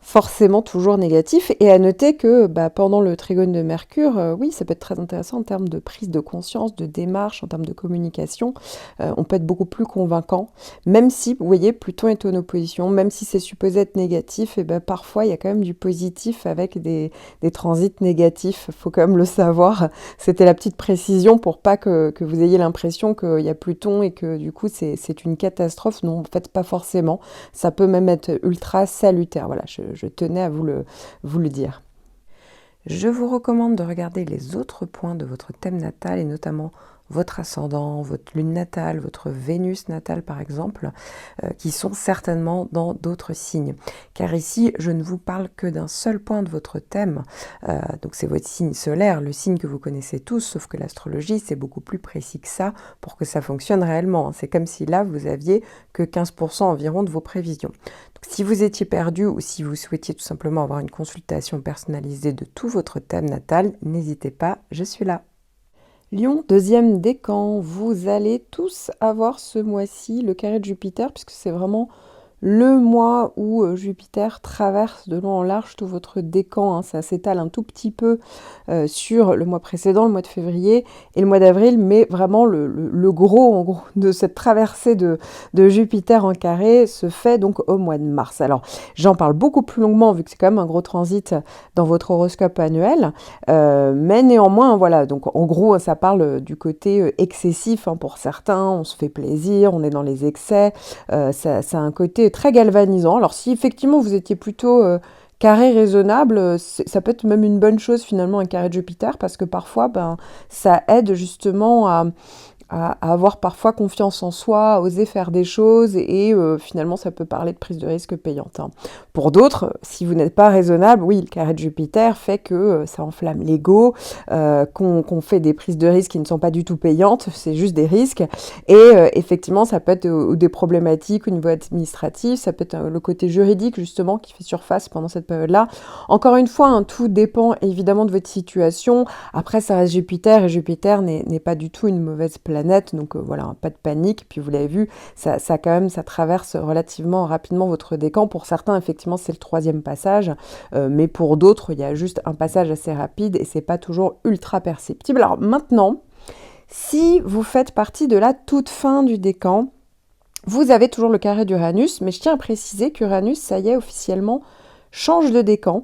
forcément toujours négatif. Et à noter que pendant le trigone de Mercure, oui, ça peut être très intéressant en termes de prise de conscience, de démarche, en termes de communication. On peut être beaucoup plus convaincant, même si, vous voyez, Pluton est en opposition, même si c'est supposé être négatif, et parfois il y a quand même du positif avec des transits négatifs. Il faut quand même le savoir. C'était la petite précision pour pas que vous ayez l'impression qu'il y a Pluton et que du coup c'est une catastrophe. Non, en fait, pas forcément. Ça peut même être ultra salutaire. Voilà, je tenais à vous le dire. Je vous recommande de regarder les autres points de votre thème natal et notamment votre ascendant, votre lune natale, votre Vénus natale par exemple, qui sont certainement dans d'autres signes. Car ici, je ne vous parle que d'un seul point de votre thème, donc c'est votre signe solaire, le signe que vous connaissez tous, sauf que l'astrologie, c'est beaucoup plus précis que ça pour que ça fonctionne réellement. C'est comme si là, vous aviez que 15% environ de vos prévisions. Donc, si vous étiez perdu ou si vous souhaitiez tout simplement avoir une consultation personnalisée de tout votre thème natal, n'hésitez pas, je suis là. Lion, deuxième décan, vous allez tous avoir ce mois-ci le carré de Jupiter, puisque c'est vraiment le mois où Jupiter traverse de long en large tout votre décan. Ça s'étale un tout petit peu sur le mois précédent, le mois de février et le mois d'avril, mais vraiment le gros, en gros, de cette traversée de Jupiter en carré se fait donc au mois de mars. Alors, j'en parle beaucoup plus longuement vu que c'est quand même un gros transit dans votre horoscope annuel, mais néanmoins, voilà, donc en gros, ça parle du côté excessif pour certains, on se fait plaisir, on est dans les excès, ça a un côté très galvanisant. Alors si effectivement vous étiez plutôt carré raisonnable, ça peut être même une bonne chose finalement un carré de Jupiter parce que parfois ça aide justement à avoir parfois confiance en soi, à oser faire des choses et finalement ça peut parler de prise de risque payante. Pour d'autres, si vous n'êtes pas raisonnable, oui, le carré de Jupiter fait que ça enflamme l'ego, qu'on fait des prises de risque qui ne sont pas du tout payantes, c'est juste des risques et effectivement ça peut être des problématiques au niveau administratif, ça peut être le côté juridique justement qui fait surface pendant cette période-là. Encore une fois, tout dépend évidemment de votre situation. Après ça reste Jupiter et Jupiter n'est pas du tout une mauvaise planète. Donc voilà, pas de panique. Puis vous l'avez vu, ça traverse relativement rapidement votre décan. Pour certains, effectivement, c'est le 3e passage, mais pour d'autres, il y a juste un passage assez rapide et c'est pas toujours ultra perceptible. Alors maintenant, si vous faites partie de la toute fin du décan, vous avez toujours le carré d'Uranus, mais je tiens à préciser qu'Uranus, ça y est, officiellement, change de décan.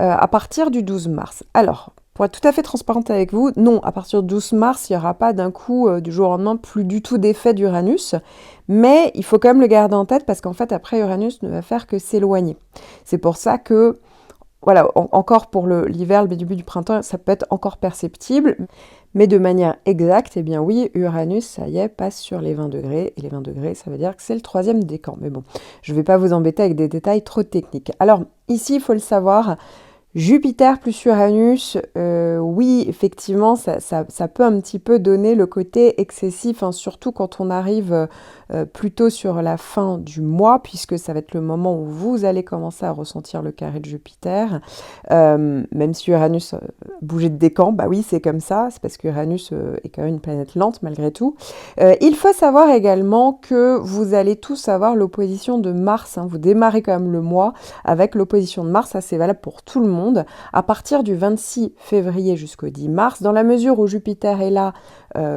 à partir du 12 mars. Alors, pour être tout à fait transparente avec vous, non, à partir du 12 mars, il n'y aura pas d'un coup, du jour au lendemain, plus du tout d'effet d'Uranus, mais il faut quand même le garder en tête parce qu'en fait, après, Uranus ne va faire que s'éloigner. C'est pour ça que, voilà, encore pour l'hiver, le début du printemps, ça peut être encore perceptible, mais de manière exacte, eh bien oui, Uranus, ça y est, passe sur les 20 degrés, et les 20 degrés, ça veut dire que c'est le 3e décan. Mais bon, je ne vais pas vous embêter avec des détails trop techniques. Alors, ici, il faut le savoir, Jupiter plus Uranus, oui, effectivement, ça peut un petit peu donner le côté excessif, hein, surtout quand on arrive plutôt sur la fin du mois, puisque ça va être le moment où vous allez commencer à ressentir le carré de Jupiter. Même si Uranus bougeait de décan, bah oui, c'est comme ça, c'est parce qu'Uranus est quand même une planète lente malgré tout. Il faut savoir également que vous allez tous avoir l'opposition de Mars, hein, vous démarrez quand même le mois avec l'opposition de Mars, ça c'est valable pour tout le monde. À partir du 26 février jusqu'au 10 mars, dans la mesure où Jupiter est là,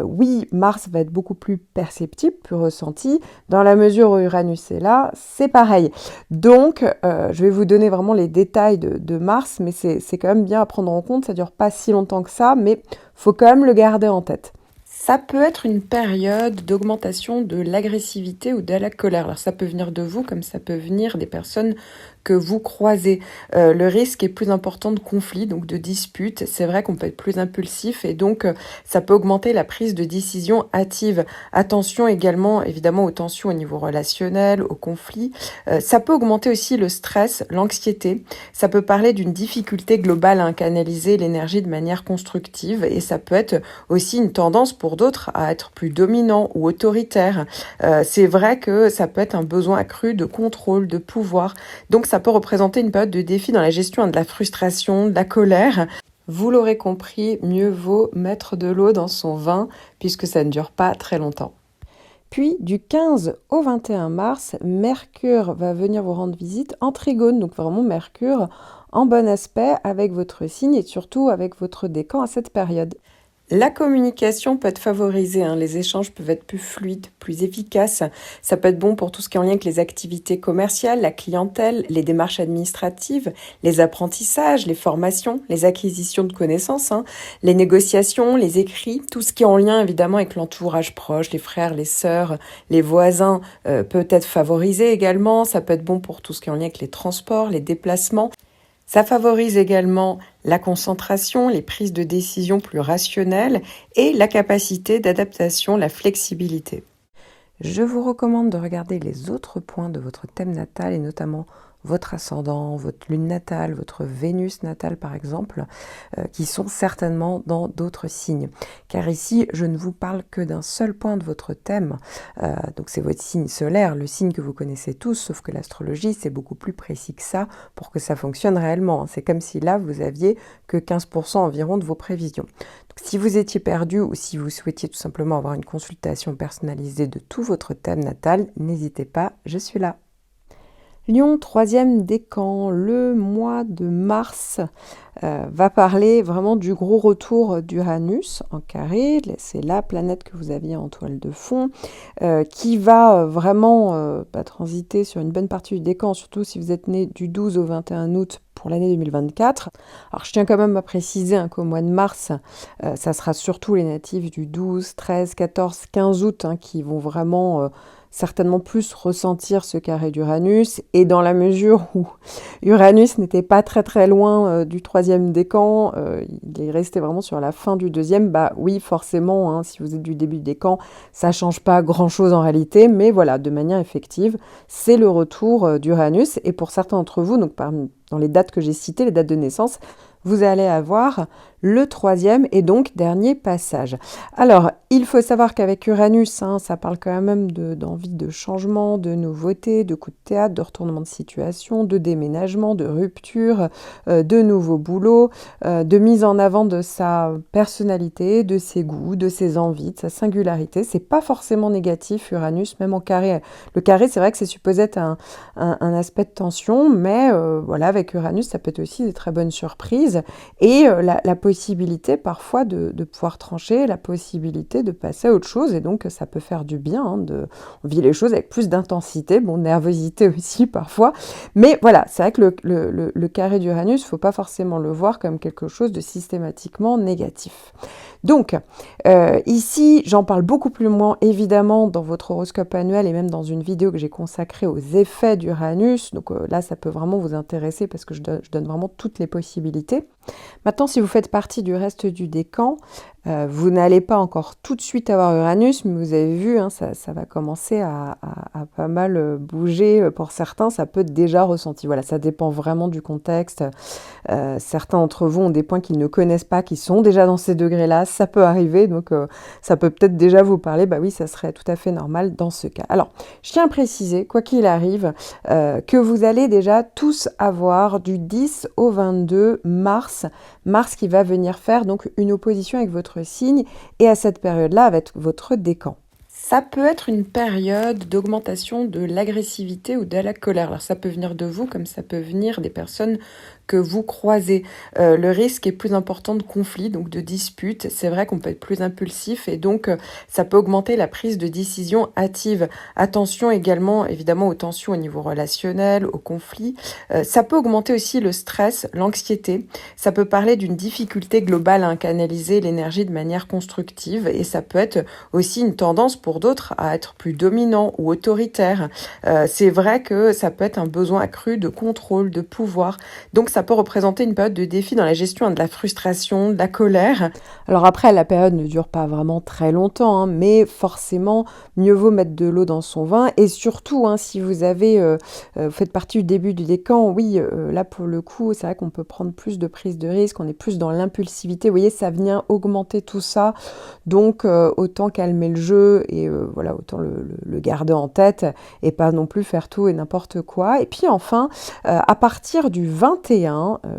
oui, Mars va être beaucoup plus perceptible, plus ressenti. Dans la mesure où Uranus est là, c'est pareil. Donc, je vais vous donner vraiment les détails de Mars, mais c'est quand même bien à prendre en compte. Ça ne dure pas si longtemps que ça, mais il faut quand même le garder en tête. Ça peut être une période d'augmentation de l'agressivité ou de la colère. Alors ça peut venir de vous comme ça peut venir des personnes que vous croisez. Le risque est plus important de conflits, donc de disputes. C'est vrai qu'on peut être plus impulsif et donc ça peut augmenter la prise de décision hâtive. Attention également évidemment aux tensions au niveau relationnel, aux conflits. Ça peut augmenter aussi le stress, l'anxiété. Ça peut parler d'une difficulté globale à canaliser l'énergie de manière constructive et ça peut être aussi une tendance pour d'autres à être plus dominant ou autoritaire. C'est vrai que ça peut être un besoin accru de contrôle, de pouvoir. Donc ça peut représenter une période de défi dans la gestion de la frustration, de la colère. Vous l'aurez compris, mieux vaut mettre de l'eau dans son vin puisque ça ne dure pas très longtemps. Puis du 15 au 21 mars, Mercure va venir vous rendre visite en trigone, donc vraiment Mercure en bon aspect avec votre signe et surtout avec votre décan à cette période. La communication peut être favorisée, hein. Les échanges peuvent être plus fluides, plus efficaces. Ça peut être bon pour tout ce qui est en lien avec les activités commerciales, la clientèle, les démarches administratives, les apprentissages, les formations, les acquisitions de connaissances, hein, les négociations, les écrits, tout ce qui est en lien évidemment avec l'entourage proche, les frères, les sœurs, les voisins peut être favorisé également. Ça peut être bon pour tout ce qui est en lien avec les transports, les déplacements. Ça favorise également la concentration, les prises de décision plus rationnelles et la capacité d'adaptation, la flexibilité. Je vous recommande de regarder les autres points de votre thème natal et notamment votre ascendant, votre lune natale, votre Vénus natale par exemple, qui sont certainement dans d'autres signes. Car ici, je ne vous parle que d'un seul point de votre thème, donc c'est votre signe solaire, le signe que vous connaissez tous, sauf que l'astrologie, c'est beaucoup plus précis que ça pour que ça fonctionne réellement. C'est comme si là, vous aviez que 15% environ de vos prévisions. Donc, si vous étiez perdu ou si vous souhaitiez tout simplement avoir une consultation personnalisée de tout votre thème natal, n'hésitez pas, je suis là. Lion, 3e décan, le mois de mars va parler vraiment du gros retour d'Uranus en carré. C'est la planète que vous aviez en toile de fond, qui va vraiment transiter sur une bonne partie du décan, surtout si vous êtes né du 12 au 21 août pour l'année 2024. Alors je tiens quand même à préciser qu'au mois de mars, ça sera surtout les natifs du 12, 13, 14, 15 août qui vont vraiment certainement plus ressentir ce carré d'Uranus, et dans la mesure où Uranus n'était pas très très loin du 3e décan, il est resté vraiment sur la fin du 2e, bah oui forcément, si vous êtes du début du décan, ça change pas grand chose en réalité, mais voilà, de manière effective, c'est le retour d'Uranus, et pour certains d'entre vous, donc dans les dates que j'ai citées, les dates de naissance, vous allez avoir le 3e et donc dernier passage. Alors, il faut savoir qu'avec Uranus, ça parle quand même d'envie de changement, de nouveauté, de coups de théâtre, de retournement de situation, de déménagement, de rupture, de nouveaux boulots, de mise en avant de sa personnalité, de ses goûts, de ses envies, de sa singularité. C'est pas forcément négatif, Uranus, même en carré. Le carré, c'est vrai que c'est supposé être un aspect de tension, mais voilà, avec Uranus, ça peut être aussi des très bonnes surprises et la possibilité possibilité parfois de pouvoir trancher, la possibilité de passer à autre chose, et donc ça peut faire du bien, hein, on vit les choses avec plus d'intensité, bon, nervosité aussi parfois, mais voilà, c'est vrai que le carré d'Uranus, il ne faut pas forcément le voir comme quelque chose de systématiquement négatif. Donc, ici, j'en parle beaucoup plus loin, évidemment, dans votre horoscope annuel et même dans une vidéo que j'ai consacrée aux effets d'Uranus. Donc là, ça peut vraiment vous intéresser parce que je donne vraiment toutes les possibilités. Maintenant, si vous faites partie du reste du décan, vous n'allez pas encore tout de suite avoir Uranus, mais vous avez vu, hein, ça va commencer à pas mal bouger. Pour certains, ça peut être déjà ressenti. Voilà, ça dépend vraiment du contexte. Certains d'entre vous ont des points qu'ils ne connaissent pas, qui sont déjà dans ces degrés-là. Ça peut arriver, donc ça peut peut-être déjà vous parler. Bah oui, ça serait tout à fait normal dans ce cas. Alors, je tiens à préciser, quoi qu'il arrive, que vous allez déjà tous avoir du 10 au 22 mars, Mars qui va venir faire donc une opposition avec votre signe, et à cette période-là avec votre décan. Ça peut être une période d'augmentation de l'agressivité ou de la colère. Alors ça peut venir de vous comme ça peut venir des personnes que vous croisez. Le risque est plus important de conflits, donc de disputes. C'est vrai qu'on peut être plus impulsif et donc ça peut augmenter la prise de décision hâtive. Attention également évidemment aux tensions au niveau relationnel, aux conflits. Ça peut augmenter aussi le stress, l'anxiété. Ça peut parler d'une difficulté globale à canaliser l'énergie de manière constructive, et ça peut être aussi une tendance pour d'autres à être plus dominant ou autoritaire. C'est vrai que ça peut être un besoin accru de contrôle, de pouvoir. Donc ça peut représenter une période de défi dans la gestion de la frustration, de la colère. Alors après, la période ne dure pas vraiment très longtemps, hein, mais forcément, mieux vaut mettre de l'eau dans son vin. Et surtout, hein, si vous faites partie du début du décan, oui, là pour le coup, c'est vrai qu'on peut prendre plus de prise de risque, on est plus dans l'impulsivité. Vous voyez, ça vient augmenter tout ça. Donc autant calmer le jeu et voilà, autant le garder en tête et pas non plus faire tout et n'importe quoi. Et puis enfin, à partir du 21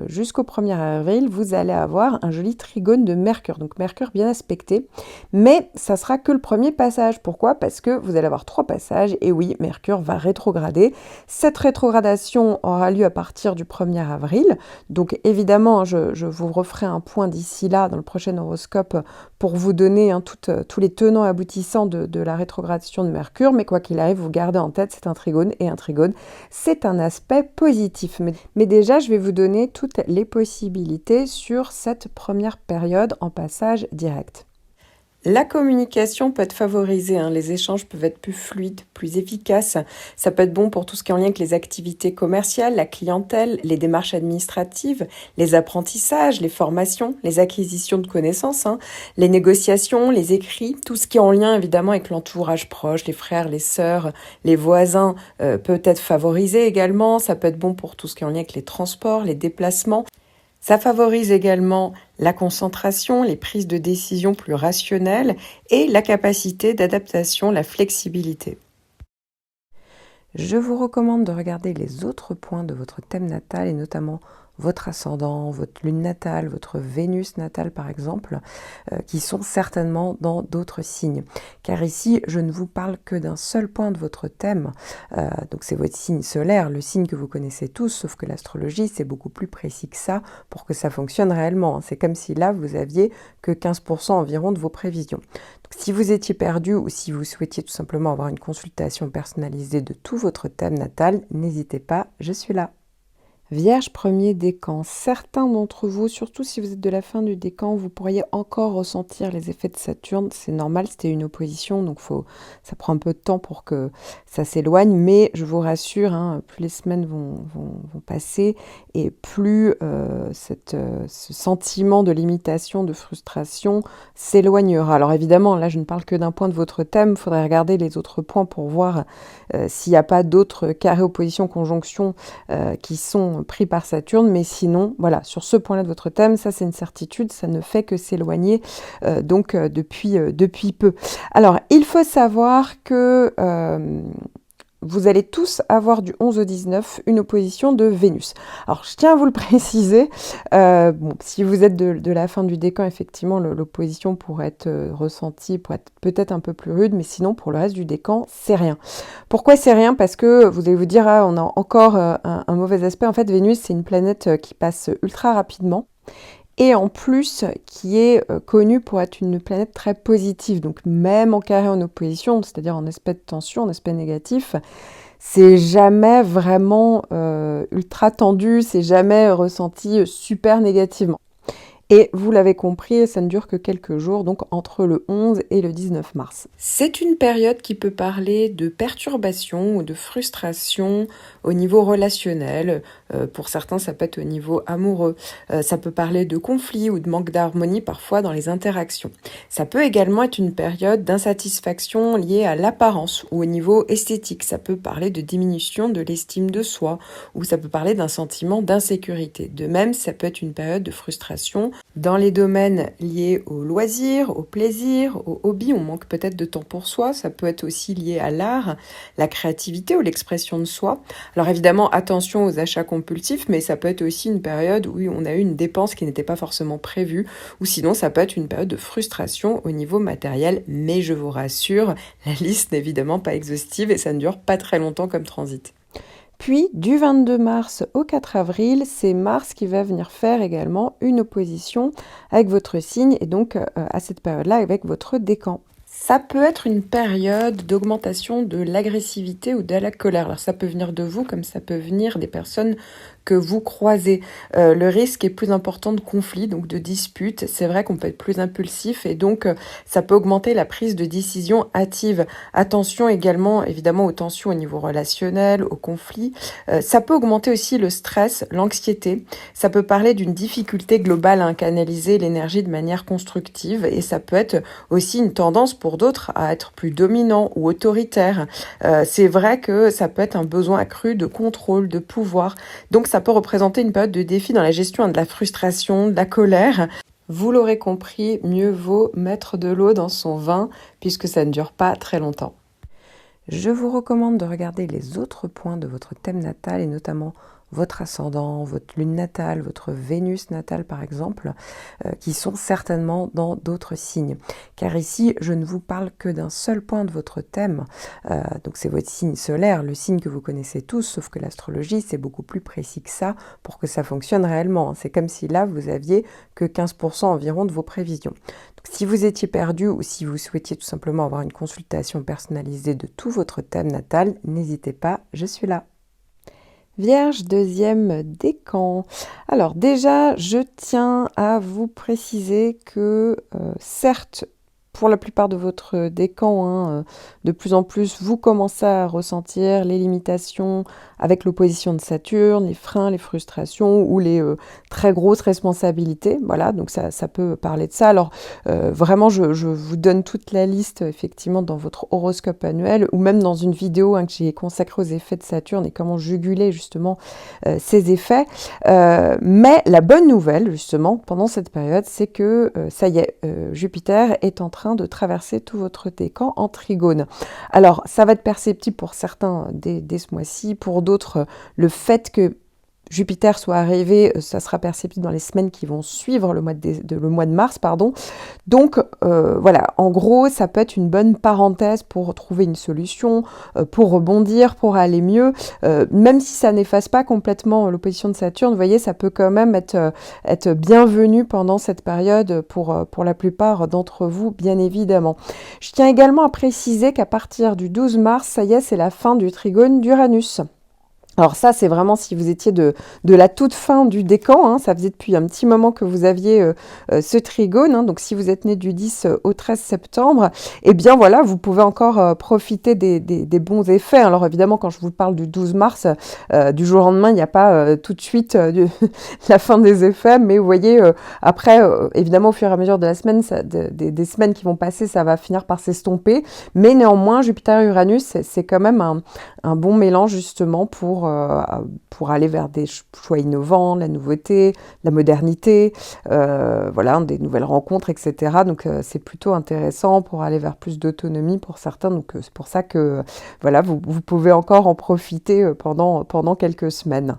jusqu'au 1er avril, vous allez avoir un joli trigone de Mercure. Donc Mercure bien aspecté, mais ça sera que le premier passage. Pourquoi ? Parce que vous allez avoir 3 passages, et oui, Mercure va rétrograder. Cette rétrogradation aura lieu à partir du 1er avril. Donc évidemment, je vous referai un point d'ici là dans le prochain horoscope pour vous donner tous les tenants aboutissants de la rétrogradation de Mercure, mais quoi qu'il arrive, vous gardez en tête, c'est un trigone, et un trigone, c'est un aspect positif. Mais déjà, je vais vous donner toutes les possibilités sur cette première période en passage direct. La communication peut être favorisée, hein. Les échanges peuvent être plus fluides, plus efficaces. Ça peut être bon pour tout ce qui est en lien avec les activités commerciales, la clientèle, les démarches administratives, les apprentissages, les formations, les acquisitions de connaissances, hein, les négociations, les écrits, tout ce qui est en lien évidemment avec l'entourage proche, les frères, les sœurs, les voisins peut être favorisé également. Ça peut être bon pour tout ce qui est en lien avec les transports, les déplacements. Ça favorise également la concentration, les prises de décision plus rationnelles et la capacité d'adaptation, la flexibilité. Je vous recommande de regarder les autres points de votre thème natal et notamment votre ascendant, votre lune natale, votre Vénus natale par exemple, qui sont certainement dans d'autres signes. Car ici, je ne vous parle que d'un seul point de votre thème, donc c'est votre signe solaire, le signe que vous connaissez tous, sauf que l'astrologie, c'est beaucoup plus précis que ça pour que ça fonctionne réellement. C'est comme si là, vous aviez que 15% environ de vos prévisions. Donc, si vous étiez perdu ou si vous souhaitiez tout simplement avoir une consultation personnalisée de tout votre thème natal, n'hésitez pas, je suis là. Vierge premier décan, certains d'entre vous, surtout si vous êtes de la fin du décan, vous pourriez encore ressentir les effets de Saturne. C'est normal, c'était une opposition, donc ça prend un peu de temps pour que ça s'éloigne, mais je vous rassure, hein, plus les semaines vont passer et plus ce sentiment de limitation, de frustration s'éloignera. Alors évidemment, là je ne parle que d'un point de votre thème, il faudrait regarder les autres points pour voir s'il n'y a pas d'autres carrés opposition conjonction qui sont pris par Saturne, mais sinon, voilà, sur ce point-là de votre thème, ça c'est une certitude, ça ne fait que s'éloigner depuis peu. Alors, il faut savoir que vous allez tous avoir du 11 au 19 une opposition de Vénus. Alors, je tiens à vous le préciser, si vous êtes de la fin du décan, effectivement, l'opposition pourrait être ressentie, pourrait être peut-être un peu plus rude, mais sinon, pour le reste du décan, c'est rien. Pourquoi c'est rien ? Parce que vous allez vous dire, on a encore un mauvais aspect. En fait, Vénus, c'est une planète qui passe ultra rapidement. et en plus qui est connue pour être une planète très positive. Donc même en carré en opposition, c'est-à-dire en aspect de tension, en aspect négatif, c'est jamais vraiment ultra tendu, c'est jamais ressenti super négativement. Et vous l'avez compris, ça ne dure que quelques jours, donc entre le 11 et le 19 mars. C'est une période qui peut parler de perturbation ou de frustration au niveau relationnel. Pour certains, ça peut être au niveau amoureux. Ça peut parler de conflits ou de manque d'harmonie parfois dans les interactions. Ça peut également être une période d'insatisfaction liée à l'apparence ou au niveau esthétique. Ça peut parler de diminution de l'estime de soi ou ça peut parler d'un sentiment d'insécurité. De même, ça peut être une période de frustration dans les domaines liés au loisir, au plaisir, au hobby. On manque peut-être de temps pour soi. Ça peut être aussi lié à l'art, la créativité ou l'expression de soi. Alors évidemment, attention aux achats compulsifs, mais ça peut être aussi une période où on a eu une dépense qui n'était pas forcément prévue, ou sinon ça peut être une période de frustration au niveau matériel. Mais je vous rassure, la liste n'est évidemment pas exhaustive et ça ne dure pas très longtemps comme transit. Puis, du 22 mars au 4 avril, c'est Mars qui va venir faire également une opposition avec votre signe et donc à cette période-là avec votre décan. Ça peut être une période d'augmentation de l'agressivité ou de la colère. Alors ça peut venir de vous comme ça peut venir des personnes que vous croisez. Le risque est plus important de conflits, donc de disputes. C'est vrai qu'on peut être plus impulsif et donc ça peut augmenter la prise de décision hâtive. Attention également évidemment aux tensions au niveau relationnel, aux conflits. Ça peut augmenter aussi le stress, l'anxiété. Ça peut parler d'une difficulté globale à canaliser l'énergie de manière constructive et ça peut être aussi une tendance pour d'autres à être plus dominant ou autoritaire. C'est vrai que ça peut être un besoin accru de contrôle, de pouvoir. Donc ça peut représenter une période de défi dans la gestion de la frustration, de la colère. Vous l'aurez compris, mieux vaut mettre de l'eau dans son vin puisque ça ne dure pas très longtemps. Je vous recommande de regarder les autres points de votre thème natal et notamment votre ascendant, votre lune natale, votre Vénus natale par exemple, qui sont certainement dans d'autres signes. Car ici, je ne vous parle que d'un seul point de votre thème, donc c'est votre signe solaire, le signe que vous connaissez tous, sauf que l'astrologie c'est beaucoup plus précis que ça pour que ça fonctionne réellement. C'est comme si là vous aviez que 15% environ de vos prévisions. Donc, si vous étiez perdu ou si vous souhaitiez tout simplement avoir une consultation personnalisée de tout votre thème natal, n'hésitez pas, je suis là. Vierge, deuxième décan. Alors déjà, je tiens à vous préciser que certes, pour la plupart de votre décan, de plus en plus, vous commencez à ressentir les limitations avec l'opposition de Saturne, les freins, les frustrations ou les très grosses responsabilités. Voilà, donc ça peut parler de ça. Alors vraiment, je vous donne toute la liste effectivement dans votre horoscope annuel ou même dans une vidéo que j'ai consacrée aux effets de Saturne et comment juguler justement ces effets. Mais la bonne nouvelle justement pendant cette période, c'est que ça y est, Jupiter est en train de traverser tout votre décan en trigone. Alors, ça va être perceptible pour certains dès ce mois-ci, pour d'autres, le fait que Jupiter soit arrivé, ça sera perceptible dans les semaines qui vont suivre le mois de mars, pardon. Donc voilà, en gros, ça peut être une bonne parenthèse pour trouver une solution, pour rebondir, pour aller mieux. Même si ça n'efface pas complètement l'opposition de Saturne, vous voyez, ça peut quand même être bienvenu pendant cette période pour la plupart d'entre vous, bien évidemment. Je tiens également à préciser qu'à partir du 12 mars, ça y est, c'est la fin du trigone d'Uranus. Alors ça, c'est vraiment si vous étiez de la toute fin du décan, ça faisait depuis un petit moment que vous aviez ce trigone, donc si vous êtes né du 10 au 13 septembre, eh bien voilà, vous pouvez encore profiter des bons effets. Alors évidemment, quand je vous parle du 12 mars, du jour au lendemain, il n'y a pas tout de suite la fin des effets, mais vous voyez, après, évidemment, au fur et à mesure de la semaine, des semaines qui vont passer, ça va finir par s'estomper, mais néanmoins, Jupiter et Uranus, c'est quand même un bon mélange justement pour aller vers des choix innovants, la nouveauté, la modernité, voilà, des nouvelles rencontres, etc. Donc c'est plutôt intéressant pour aller vers plus d'autonomie pour certains. Donc c'est pour ça que voilà, vous pouvez encore en profiter pendant quelques semaines.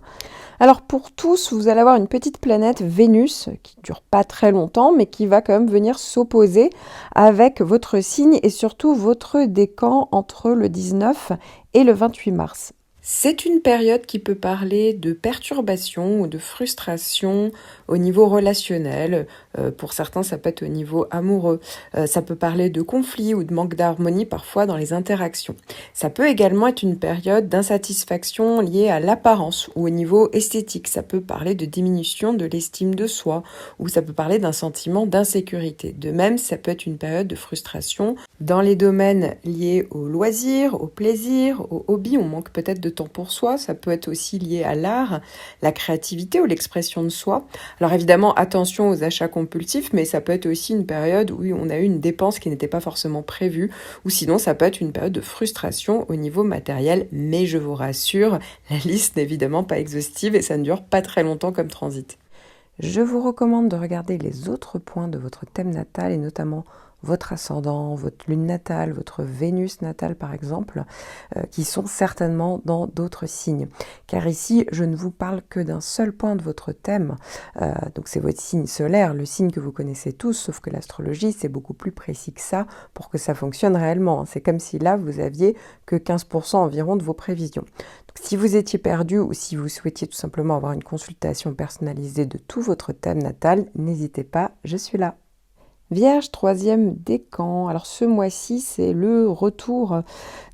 Alors pour tous, vous allez avoir une petite planète Vénus qui ne dure pas très longtemps, mais qui va quand même venir s'opposer avec votre signe et surtout votre décan entre le 19 et le 28 mars. C'est une période qui peut parler de perturbation ou de frustration au niveau relationnel. Pour certains, ça peut être au niveau amoureux. Ça peut parler de conflits ou de manque d'harmonie parfois dans les interactions. Ça peut également être une période d'insatisfaction liée à l'apparence ou au niveau esthétique. Ça peut parler de diminution de l'estime de soi ou ça peut parler d'un sentiment d'insécurité. De même, ça peut être une période de frustration dans les domaines liés au loisir, au plaisir, au hobby. On manque peut-être de temps pour soi, ça peut être aussi lié à l'art, la créativité ou l'expression de soi. Alors évidemment, attention aux achats compulsifs, mais ça peut être aussi une période où on a eu une dépense qui n'était pas forcément prévue, ou sinon ça peut être une période de frustration au niveau matériel, mais je vous rassure, la liste n'est évidemment pas exhaustive et ça ne dure pas très longtemps comme transit. Je vous recommande de regarder les autres points de votre thème natal et notamment votre ascendant, votre lune natale, votre Vénus natale par exemple, qui sont certainement dans d'autres signes. Car ici, je ne vous parle que d'un seul point de votre thème, donc c'est votre signe solaire, le signe que vous connaissez tous, sauf que l'astrologie, c'est beaucoup plus précis que ça pour que ça fonctionne réellement. C'est comme si là, vous aviez que 15% environ de vos prévisions. Donc, si vous étiez perdu ou si vous souhaitiez tout simplement avoir une consultation personnalisée de tout votre thème natal, n'hésitez pas, je suis là. Vierge, troisième décan. Alors ce mois-ci, c'est le retour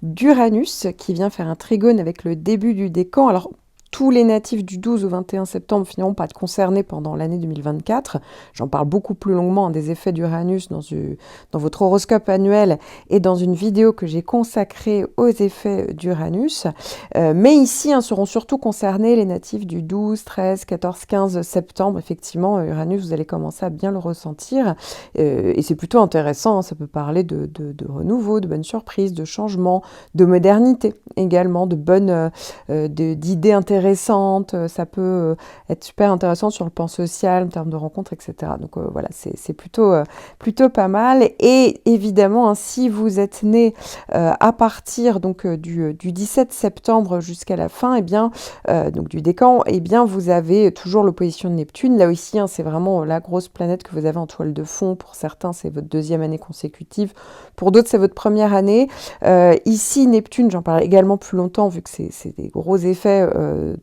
d'Uranus qui vient faire un trigone avec le début du décan. Alors tous les natifs du 12 au 21 septembre finiront par être concernés pendant l'année 2024. J'en parle beaucoup plus longuement des effets d'Uranus dans votre horoscope annuel et dans une vidéo que j'ai consacrée aux effets d'Uranus. Mais ici, seront surtout concernés les natifs du 12, 13, 14, 15 septembre. Effectivement, Uranus, vous allez commencer à bien le ressentir. Et c'est plutôt intéressant. Ça peut parler de renouveau, de bonnes surprises, de changements, de modernité également, d'idées intéressantes. Ça peut être super intéressant sur le plan social, en termes de rencontres, etc. Donc voilà, c'est plutôt pas mal. Et évidemment, si vous êtes né à partir donc du 17 septembre jusqu'à la fin, donc du décan, vous avez toujours l'opposition de Neptune. Là aussi, c'est vraiment la grosse planète que vous avez en toile de fond. Pour certains, c'est votre deuxième année consécutive. Pour d'autres, c'est votre première année. Ici, Neptune, j'en parle également plus longtemps, vu que c'est des gros effets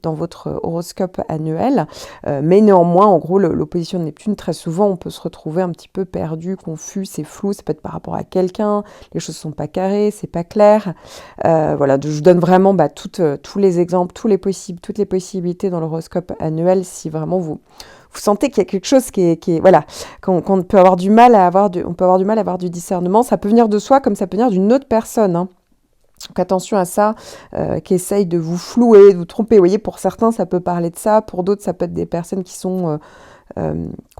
dans votre horoscope annuel. Mais néanmoins, en gros, l'opposition de Neptune, très souvent, on peut se retrouver un petit peu perdu, confus, c'est flou, ça peut être par rapport à quelqu'un, les choses sont pas carrées, c'est pas clair. Voilà, je vous donne vraiment tous les exemples, toutes les possibilités dans l'horoscope annuel, si vraiment vous sentez qu'il y a quelque chose qui est voilà, qu'on peut avoir du mal à avoir on peut avoir du mal à avoir du discernement. Ça peut venir de soi comme ça peut venir d'une autre personne, hein. Donc attention à ça, qui essayent de vous flouer, de vous tromper. Vous voyez, pour certains, ça peut parler de ça. Pour d'autres, ça peut être des personnes qui ont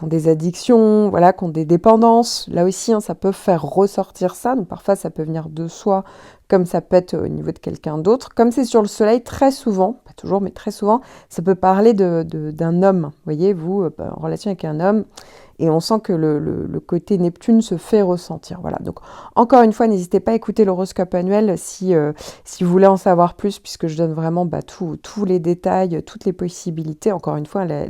des addictions, voilà, qui ont des dépendances. Là aussi, ça peut faire ressortir ça. Donc parfois, ça peut venir de soi, comme ça peut être au niveau de quelqu'un d'autre. Comme c'est sur le soleil, très souvent, pas toujours, mais très souvent, ça peut parler d'un homme. Vous voyez, vous, en relation avec un homme. Et on sent que le côté Neptune se fait ressentir. Voilà. Donc, encore une fois, n'hésitez pas à écouter l'horoscope annuel si vous voulez en savoir plus, puisque je donne vraiment tous les détails, toutes les possibilités. Encore une fois, les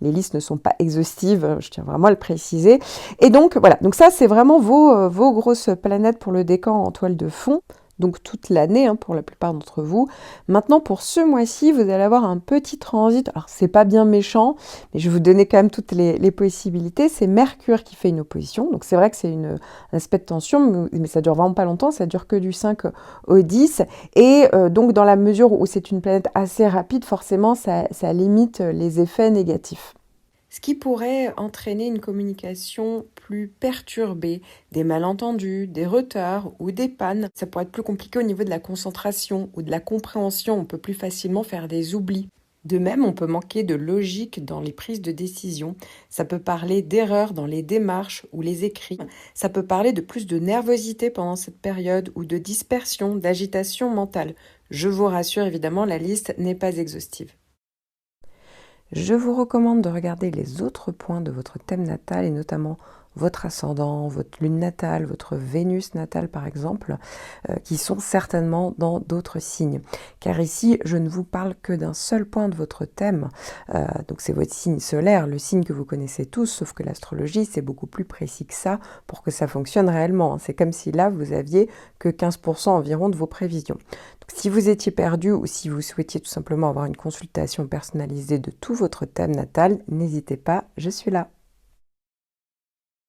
listes ne sont pas exhaustives, je tiens vraiment à le préciser. Et donc, voilà. Donc ça, c'est vraiment vos grosses planètes pour le décan en toile de fond. Donc toute l'année pour la plupart d'entre vous. Maintenant, pour ce mois-ci, vous allez avoir un petit transit. Alors, c'est pas bien méchant, mais je vais vous donner quand même toutes les possibilités. C'est Mercure qui fait une opposition. Donc, c'est vrai que c'est un aspect de tension, mais ça dure vraiment pas longtemps. Ça dure que du 5 au 10. Et donc, dans la mesure où c'est une planète assez rapide, forcément, ça limite les effets négatifs. Ce qui pourrait entraîner une communication plus perturbée, des malentendus, des retards ou des pannes. Ça pourrait être plus compliqué au niveau de la concentration ou de la compréhension. On peut plus facilement faire des oublis. De même, on peut manquer de logique dans les prises de décision. Ça peut parler d'erreurs dans les démarches ou les écrits. Ça peut parler de plus de nervosité pendant cette période ou de dispersion, d'agitation mentale. Je vous rassure, évidemment, la liste n'est pas exhaustive. Je vous recommande de regarder les autres points de votre thème natal et notamment votre ascendant, votre lune natale, votre Vénus natale par exemple, qui sont certainement dans d'autres signes. Car ici, je ne vous parle que d'un seul point de votre thème, donc c'est votre signe solaire, le signe que vous connaissez tous, sauf que l'astrologie, c'est beaucoup plus précis que ça pour que ça fonctionne réellement. C'est comme si là, vous aviez que 15% environ de vos prévisions. Donc, si vous étiez perdu ou si vous souhaitiez tout simplement avoir une consultation personnalisée de tout votre thème natal, n'hésitez pas, je suis là.